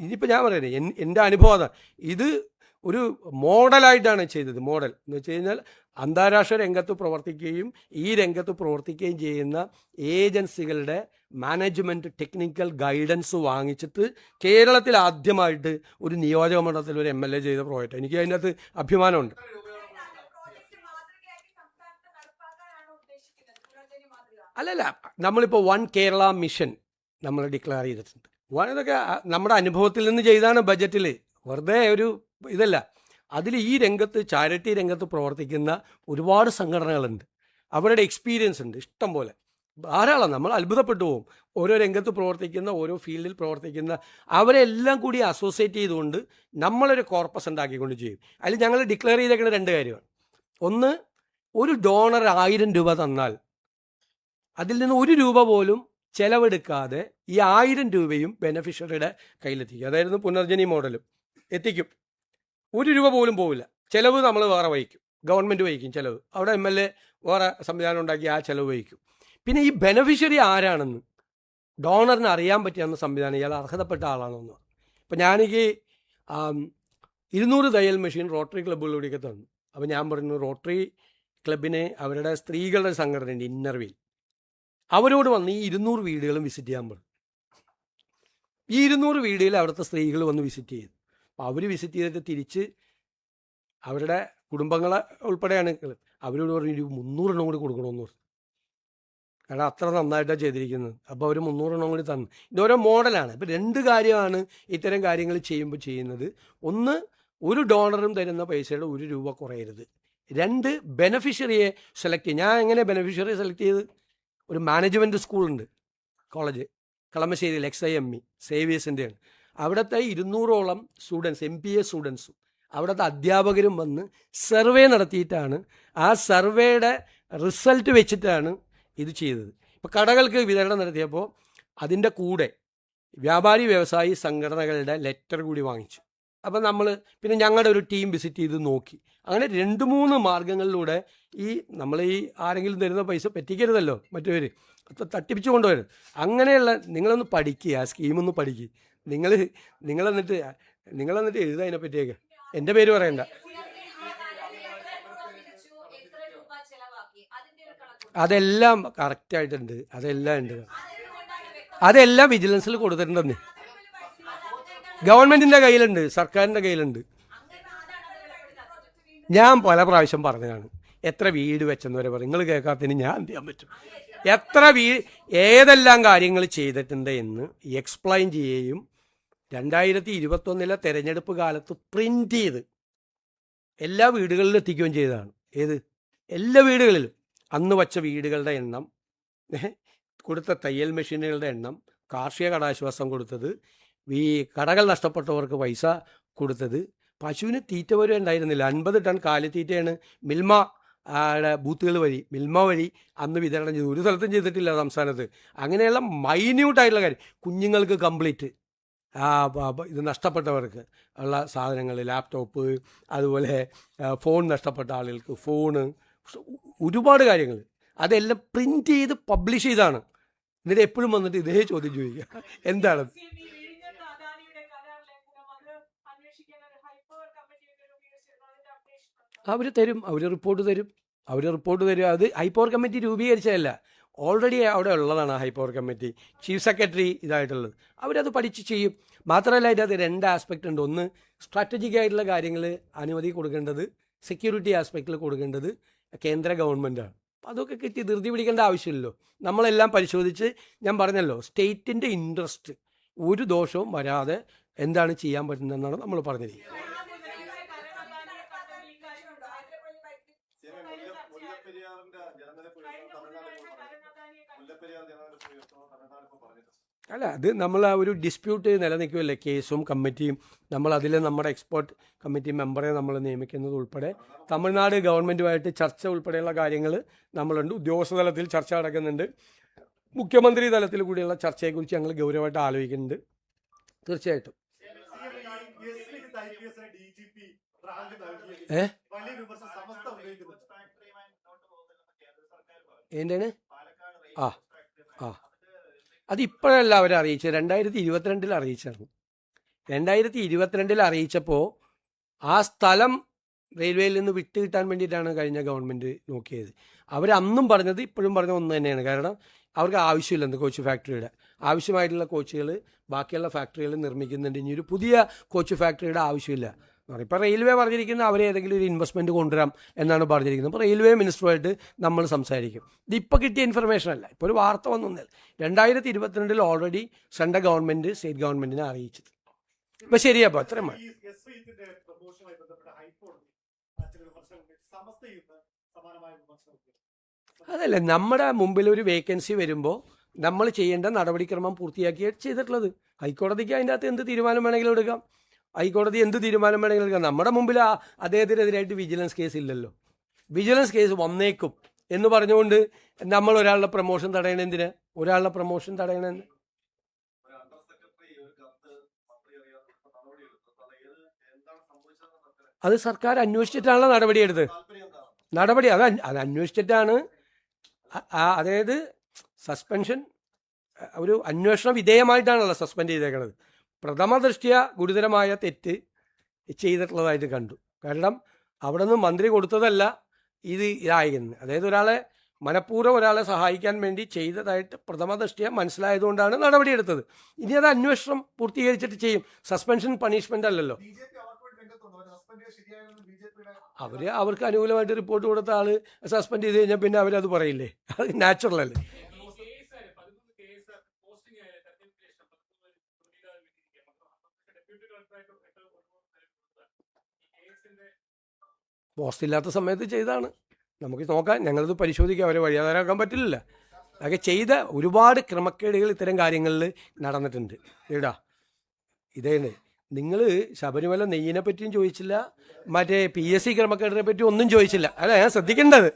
ഇതിപ്പോൾ ഞാൻ പറയുന്നത് എൻ്റെ അനുഭവം അതാണ്. ഇത് ഒരു മോഡലായിട്ടാണ് ചെയ്തത്. മോഡൽ എന്ന് വെച്ച് കഴിഞ്ഞാൽ അന്താരാഷ്ട്ര രംഗത്ത് പ്രവർത്തിക്കുകയും ഈ രംഗത്ത് പ്രവർത്തിക്കുകയും ചെയ്യുന്ന ഏജൻസികളുടെ മാനേജ്മെൻറ്റ് ടെക്നിക്കൽ ഗൈഡൻസ് വാങ്ങിച്ചിട്ട് കേരളത്തിൽ ആദ്യമായിട്ട് ഒരു നിയോജക മണ്ഡലത്തിൽ ഒരു MLA ചെയ്ത പ്രോജക്റ്റ്. എനിക്ക് അതിൻ്റെ അകത്ത് അഭിമാനമുണ്ട്. അല്ലല്ല, നമ്മളിപ്പോൾ വൺ കേരള മിഷൻ നമ്മൾ ഡിക്ലെയർ ചെയ്തിട്ടുണ്ട്. ഇതൊക്കെ നമ്മുടെ അനുഭവത്തിൽ നിന്ന് ചെയ്താണ് ബജറ്റിൽ, വെറുതെ ഒരു ഇതല്ല. അതിൽ ഈ രംഗത്ത് ചാരിറ്റി രംഗത്ത് പ്രവർത്തിക്കുന്ന ഒരുപാട് സംഘടനകളുണ്ട്, അവരുടെ എക്സ്പീരിയൻസ് ഉണ്ട് ഇഷ്ടം പോലെ, ധാരാളം. നമ്മൾ അത്ഭുതപ്പെട്ടു പോകും. ഓരോ രംഗത്ത് പ്രവർത്തിക്കുന്ന, ഓരോ ഫീൽഡിൽ പ്രവർത്തിക്കുന്ന അവരെല്ലാം കൂടി അസോസിയേറ്റ് ചെയ്തുകൊണ്ട് നമ്മളൊരു കോർപ്പസ് ഉണ്ടാക്കിക്കൊണ്ട് ചെയ്യും. അതിൽ ഞങ്ങൾ ഡിക്ലെയർ ചെയ്തേക്കുന്ന 2 കാര്യമാണ്. ഒന്ന്, ഒരു ഡോണർ 1000 രൂപ തന്നാൽ അതിൽ നിന്ന് 1 രൂപ പോലും ചെലവെടുക്കാതെ ഈ 1000 രൂപയും ബെനഫിഷ്യറിയുടെ കയ്യിലെത്തിക്കും. അതായിരുന്നു പുനർജനി മോഡലും എത്തിക്കും. 1 രൂപ പോലും പോവില്ല. ചിലവ് നമ്മൾ വേറെ വഹിക്കും, ഗവൺമെൻറ് വഹിക്കും ചിലവ്. അവിടെ MLA വേറെ സംവിധാനം ഉണ്ടാക്കി ആ ചിലവ് വഹിക്കും. പിന്നെ ഈ ബെനഫിഷ്യറി ആരാണെന്ന് ഡോണറിന് അറിയാൻ പറ്റിയെന്ന സംവിധാനം ഇയാൾ അർഹതപ്പെട്ട ആളാണെന്ന്. ഇപ്പം ഞാനെനിക്ക് 200 തയ്യൽ മെഷീൻ റോട്ടറി ക്ലബ്ബുകളിലൂടെയൊക്കെ തന്നു. അപ്പോൾ ഞാൻ പറഞ്ഞു, റോട്ടറി ക്ലബിനെ അവരുടെ സ്ത്രീകളുടെ സംഘടനയുണ്ട് ഇന്നർവീൽ, അവരോട് വന്ന് ഈ 200 വീടുകളും വിസിറ്റ് ചെയ്യാൻ പറഞ്ഞു. ഈ 200 വീടുകളിൽ അവിടുത്തെ സ്ത്രീകൾ വന്ന് വിസിറ്റ് ചെയ്തു. അപ്പോൾ അവർ വിസിറ്റ് ചെയ്തിട്ട് തിരിച്ച് അവരുടെ കുടുംബങ്ങളെ ഉൾപ്പെടെയാണ് അവരോട് പറഞ്ഞു 300 കൂടി കൊടുക്കണമെന്ന് പറഞ്ഞു. കാരണം അത്ര നന്നായിട്ടാണ് ചെയ്തിരിക്കുന്നത്. അപ്പോൾ അവർ 300 കൂടി തന്നു. ഇതോരോ മോഡലാണ്. ഇപ്പോൾ 2 കാര്യമാണ് ഇത്തരം കാര്യങ്ങൾ ചെയ്യുമ്പോൾ ചെയ്യുന്നത്. ഒന്ന്, ഒരു ഡോണറും തരുന്ന പൈസയുടെ 1 രൂപ കുറയരുത്. 2, ബെനഫിഷ്യറിയെ സെലക്ട് ചെയ്യും. ഞാൻ എങ്ങനെ ബെനഫിഷ്യറിയെ സെലക്ട് ചെയ്ത്, ഒരു മാനേജ്മെൻറ്റ് സ്കൂളുണ്ട്, കോളേജ് കളമശ്ശേരിയിൽ, XIME സേവിയേഴ്സിൻ്റെയാണ്. അവിടുത്തെ 200ഓളം സ്റ്റുഡൻസ്, MPA സ്റ്റുഡൻസും അവിടുത്തെ അധ്യാപകരും വന്ന് സർവേ നടത്തിയിട്ടാണ്, ആ സർവേയുടെ റിസൾട്ട് വെച്ചിട്ടാണ് ഇത് ചെയ്തത്. ഇപ്പോൾ കടകൾക്ക് വിതരണം നടത്തിയപ്പോൾ അതിൻ്റെ കൂടെ വ്യാപാരി വ്യവസായി സംഘടനകളുടെ ലെറ്റർ കൂടി വാങ്ങിച്ചു. അപ്പം നമ്മൾ പിന്നെ ഞങ്ങളുടെ ഒരു ടീം വിസിറ്റ് ചെയ്ത് നോക്കി. അങ്ങനെ 2-3 മാർഗങ്ങളിലൂടെ നമ്മൾ ആരെങ്കിലും തരുന്ന പൈസ പറ്റിക്കരുതല്ലോ മറ്റവർ, തട്ടിപ്പിച്ചു കൊണ്ടുവരും. അങ്ങനെയുള്ള നിങ്ങളൊന്ന് പഠിക്കുക, ആ സ്കീമൊന്ന് പഠിക്കുക. നിങ്ങളെന്നിട്ട് എഴുതുക അതിനെപ്പറ്റിയൊക്കെ. എൻ്റെ പേര് പറയണ്ട. അതെല്ലാം കറക്റ്റായിട്ടുണ്ട്, അതെല്ലാം ഉണ്ട്. അതെല്ലാം വിജിലൻസിൽ കൊടുത്തിട്ടുണ്ടെന്ന്. ഗവൺമെൻറ്റിൻ്റെ കയ്യിലുണ്ട്, സർക്കാരിൻ്റെ കയ്യിലുണ്ട്. ഞാൻ പല പ്രാവശ്യം പറഞ്ഞതാണ്, എത്ര വീട് വെച്ചെന്ന് വരെ പറയും. നിങ്ങൾ കേൾക്കാത്തതിന് ഞാൻ എന്ത് ചെയ്യാൻ പറ്റും? ഏതെല്ലാം കാര്യങ്ങൾ ചെയ്തിട്ടുണ്ട് എന്ന് എക്സ്പ്ലെയിൻ ചെയ്യുകയും 2021 തെരഞ്ഞെടുപ്പ് കാലത്ത് പ്രിൻ്റ് ചെയ്ത് എല്ലാ വീടുകളിലും എത്തിക്കുകയും ചെയ്തതാണ്. എല്ലാ വീടുകളിലും അന്ന് വച്ച വീടുകളുടെ എണ്ണം, കൊടുത്ത തയ്യൽ മെഷീനുകളുടെ എണ്ണം, കാർഷിക കടാശ്വാസം കൊടുത്തത്, കടകൾ നഷ്ടപ്പെട്ടവർക്ക് പൈസ കൊടുത്തത്, പശുവിന് തീറ്റ പോലും ഉണ്ടായിരുന്നില്ല. 50 ടൺ കാലിത്തീറ്റയാണ് മിൽമ ബൂത്തുകൾ വഴി, മിൽമ വഴി അന്ന് വിതരണം ചെയ്തു. ഒരു സ്ഥലത്തും ചെയ്തിട്ടില്ല സംസ്ഥാനത്ത്. അങ്ങനെയുള്ള മൈന്യൂട്ടായിട്ടുള്ള കാര്യം, കുഞ്ഞുങ്ങൾക്ക് കംപ്ലീറ്റ് ഇത് നഷ്ടപ്പെട്ടവർക്ക് ഉള്ള സാധനങ്ങൾ, ലാപ്ടോപ്പ്, അതുപോലെ ഫോൺ നഷ്ടപ്പെട്ട ആളുകൾക്ക് ഫോണ്, ഒരുപാട് കാര്യങ്ങൾ അതെല്ലാം പ്രിൻ്റ് ചെയ്ത് പബ്ലിഷ് ചെയ്താണ്. എന്നിട്ട് എപ്പോഴും വന്നിട്ട് ഇതേ ചോദ്യം ചോദിക്കുക, എന്താണ് അവർ തരും, അവർ റിപ്പോർട്ട് തരും. അത് ഹൈപ്പവർ കമ്മിറ്റി രൂപീകരിച്ചതല്ല, ഓൾറെഡി അവിടെ ഉള്ളതാണ് ഹൈപ്പവർ കമ്മിറ്റി, ചീഫ് സെക്രട്ടറി ഇതായിട്ടുള്ളത്. അവരത് പഠിച്ച് ചെയ്യും. മാത്രമല്ല അതിൻ്റെ 2 ആസ്പെക്റ്റ് ഉണ്ട്. ഒന്ന്, സ്ട്രാറ്റജിക് ആയിട്ടുള്ള കാര്യങ്ങൾ അനുമതി കൊടുക്കേണ്ടത്, സെക്യൂരിറ്റി ആസ്പെക്റ്റിൽ കൊടുക്കേണ്ടത് കേന്ദ്ര ഗവൺമെൻറ്റാണ്. അതൊക്കെ കിട്ടി ധൃതി പിടിക്കേണ്ട ആവശ്യമില്ലല്ലോ. നമ്മളെല്ലാം പരിശോധിച്ച്, ഞാൻ പറഞ്ഞല്ലോ, സ്റ്റേറ്റിൻ്റെ ഇൻട്രസ്റ്റ് ഒരു ദോഷവും വരാതെ എന്താണ് ചെയ്യാൻ പറ്റുന്നതെന്നാണ് നമ്മൾ പറഞ്ഞിരിക്കുന്നത്. അല്ല, അത് നമ്മൾ ആ ഒരു ഡിസ്പ്യൂട്ട് നിലനിൽക്കുമല്ലേ, കേസും കമ്മിറ്റിയും. നമ്മളതിൽ നമ്മുടെ എക്സ്പേർട്ട് കമ്മിറ്റി മെമ്പറെ നമ്മൾ നിയമിക്കുന്നത് ഉൾപ്പെടെ തമിഴ്നാട് ഗവൺമെൻറ്റുമായിട്ട് ചർച്ച ഉൾപ്പെടെയുള്ള കാര്യങ്ങൾ നമ്മളുണ്ട്. ഉദ്യോഗസ്ഥ തലത്തിൽ ചർച്ച നടക്കുന്നുണ്ട്. മുഖ്യമന്ത്രി തലത്തിൽ കൂടിയുള്ള ചർച്ചയെക്കുറിച്ച് ഞങ്ങൾ ഗൗരവമായിട്ട് ആലോചിക്കുന്നുണ്ട്. തീർച്ചയായിട്ടും എന്താണ് അതിപ്പോഴല്ല അവർ അറിയിച്ചത്, 2022 അറിയിച്ചായിരുന്നു. 2022 അറിയിച്ചപ്പോൾ ആ സ്ഥലം റെയിൽവേയിൽ നിന്ന് വിട്ട് കിട്ടാൻ വേണ്ടിയിട്ടാണ് കഴിഞ്ഞ ഗവൺമെൻറ് നോക്കിയത്. അവരന്നും പറഞ്ഞത് ഇപ്പോഴും പറഞ്ഞ ഒന്ന് തന്നെയാണ്. കാരണം അവർക്ക് ആവശ്യമില്ല എന്ത് കോച്ച് ഫാക്ടറിയുടെ ആവശ്യമായിട്ടുള്ള കോച്ചുകൾ ബാക്കിയുള്ള ഫാക്ടറികൾ നിർമ്മിക്കുന്നുണ്ട്. ഇനി ഒരു പുതിയ കോച്ച് ഫാക്ടറിയുടെ ആവശ്യമില്ല. ഇപ്പോൾ റെയിൽവേ പറഞ്ഞിരിക്കുന്നത് അവരെ ഏതെങ്കിലും ഒരു ഇൻവെസ്റ്റ്മെൻറ്റ് കൊണ്ടുവരാം എന്നാണ് പറഞ്ഞിരിക്കുന്നത്. അപ്പോൾ റെയിൽവേ മിനിസ്റ്ററുമായിട്ട് നമ്മൾ സംസാരിക്കും. ഇതിപ്പോൾ കിട്ടിയ ഇൻഫർമേഷൻ അല്ല, ഇപ്പോൾ ഒരു വാർത്ത വന്നൊന്നല്ല. 2022 ഓൾറെഡി സെൻട്രൽ ഗവൺമെൻറ് സ്റ്റേറ്റ് ഗവൺമെൻറ്റിനെ അറിയിച്ചത്. ഇപ്പം ശരിയപ്പോൾ അത്രയും മതി. അതല്ല, നമ്മുടെ മുമ്പിൽ ഒരു വേക്കൻസി വരുമ്പോൾ നമ്മൾ ചെയ്യേണ്ട നടപടിക്രമം പൂർത്തിയാക്കിയാണ് ചെയ്തിട്ടുള്ളത്. ഹൈക്കോടതിക്ക് അതിൻ്റെ അകത്ത് എന്ത് തീരുമാനം വേണമെങ്കിലും എടുക്കാം. ഹൈക്കോടതി എന്ത് തീരുമാനം വേണമെങ്കിലും എടുക്കാം. നമ്മുടെ മുമ്പിൽ അദ്ദേഹത്തിനെതിരായിട്ട് വിജിലൻസ് കേസ് ഇല്ലല്ലോ. വിജിലൻസ് കേസ് വന്നേക്കും എന്ന് പറഞ്ഞുകൊണ്ട് നമ്മൾ ഒരാളുടെ പ്രൊമോഷൻ തടയണെന്തിന്? ഒരാളുടെ പ്രൊമോഷൻ തടയണെന്ന് അത് സർക്കാർ അന്വേഷിച്ചിട്ടാണല്ലോ നടപടിയെടുത്തത്. നടപടി അത് അന്വേഷിച്ചിട്ടാണ്. അതായത് സസ്പെൻഷൻ ഒരു അന്വേഷണ വിധേയമായിട്ടാണല്ലോ സസ്പെൻഡ് ചെയ്തേക്കുന്നത്. പ്രഥമ ദൃഷ്ട്യാ ഗുരുതരമായ തെറ്റ് ചെയ്തിട്ടുള്ളതായിട്ട് കണ്ടു. കാരണം അവിടെ നിന്ന് മന്ത്രി കൊടുത്തതല്ല ഇതായിരുന്നു. അതായത് ഒരാളെ മനഃപൂർവ്വം ഒരാളെ സഹായിക്കാൻ വേണ്ടി ചെയ്തതായിട്ട് പ്രഥമ ദൃഷ്ട്യാ മനസ്സിലായതുകൊണ്ടാണ് നടപടിയെടുത്തത്. ഇനി അത് അന്വേഷണം പൂർത്തീകരിച്ചിട്ട് ചെയ്യും. സസ്പെൻഷൻ പണിഷ്മെൻ്റ് അല്ലല്ലോ. അവർക്ക് അനുകൂലമായിട്ട് റിപ്പോർട്ട് കൊടുത്ത ആള് സസ്പെൻഡ് ചെയ്ത് കഴിഞ്ഞാൽ പിന്നെ അവരത് പറയില്ലേ? അത് നാച്ചുറൽ അല്ലേ. പോസ്റ്റ് ഇല്ലാത്ത സമയത്ത് ചെയ്താണ്. നമുക്ക് നോക്കാം, ഞങ്ങളത് പരിശോധിക്കാം. അവരെ വഴിയാധാരാക്കാൻ പറ്റില്ലല്ലോ. അതൊക്കെ ചെയ്ത ഒരുപാട് ക്രമക്കേടുകൾ ഇത്തരം കാര്യങ്ങളിൽ നടന്നിട്ടുണ്ട്. ഇതേന്ന് നിങ്ങൾ ശബരിമല നെയ്യിനെ പറ്റിയും ചോദിച്ചില്ല, മറ്റേ PSC ക്രമക്കേടിനെ പറ്റി ഒന്നും ചോദിച്ചില്ല. അല്ല, ഞാൻ ശ്രദ്ധിക്കേണ്ടത്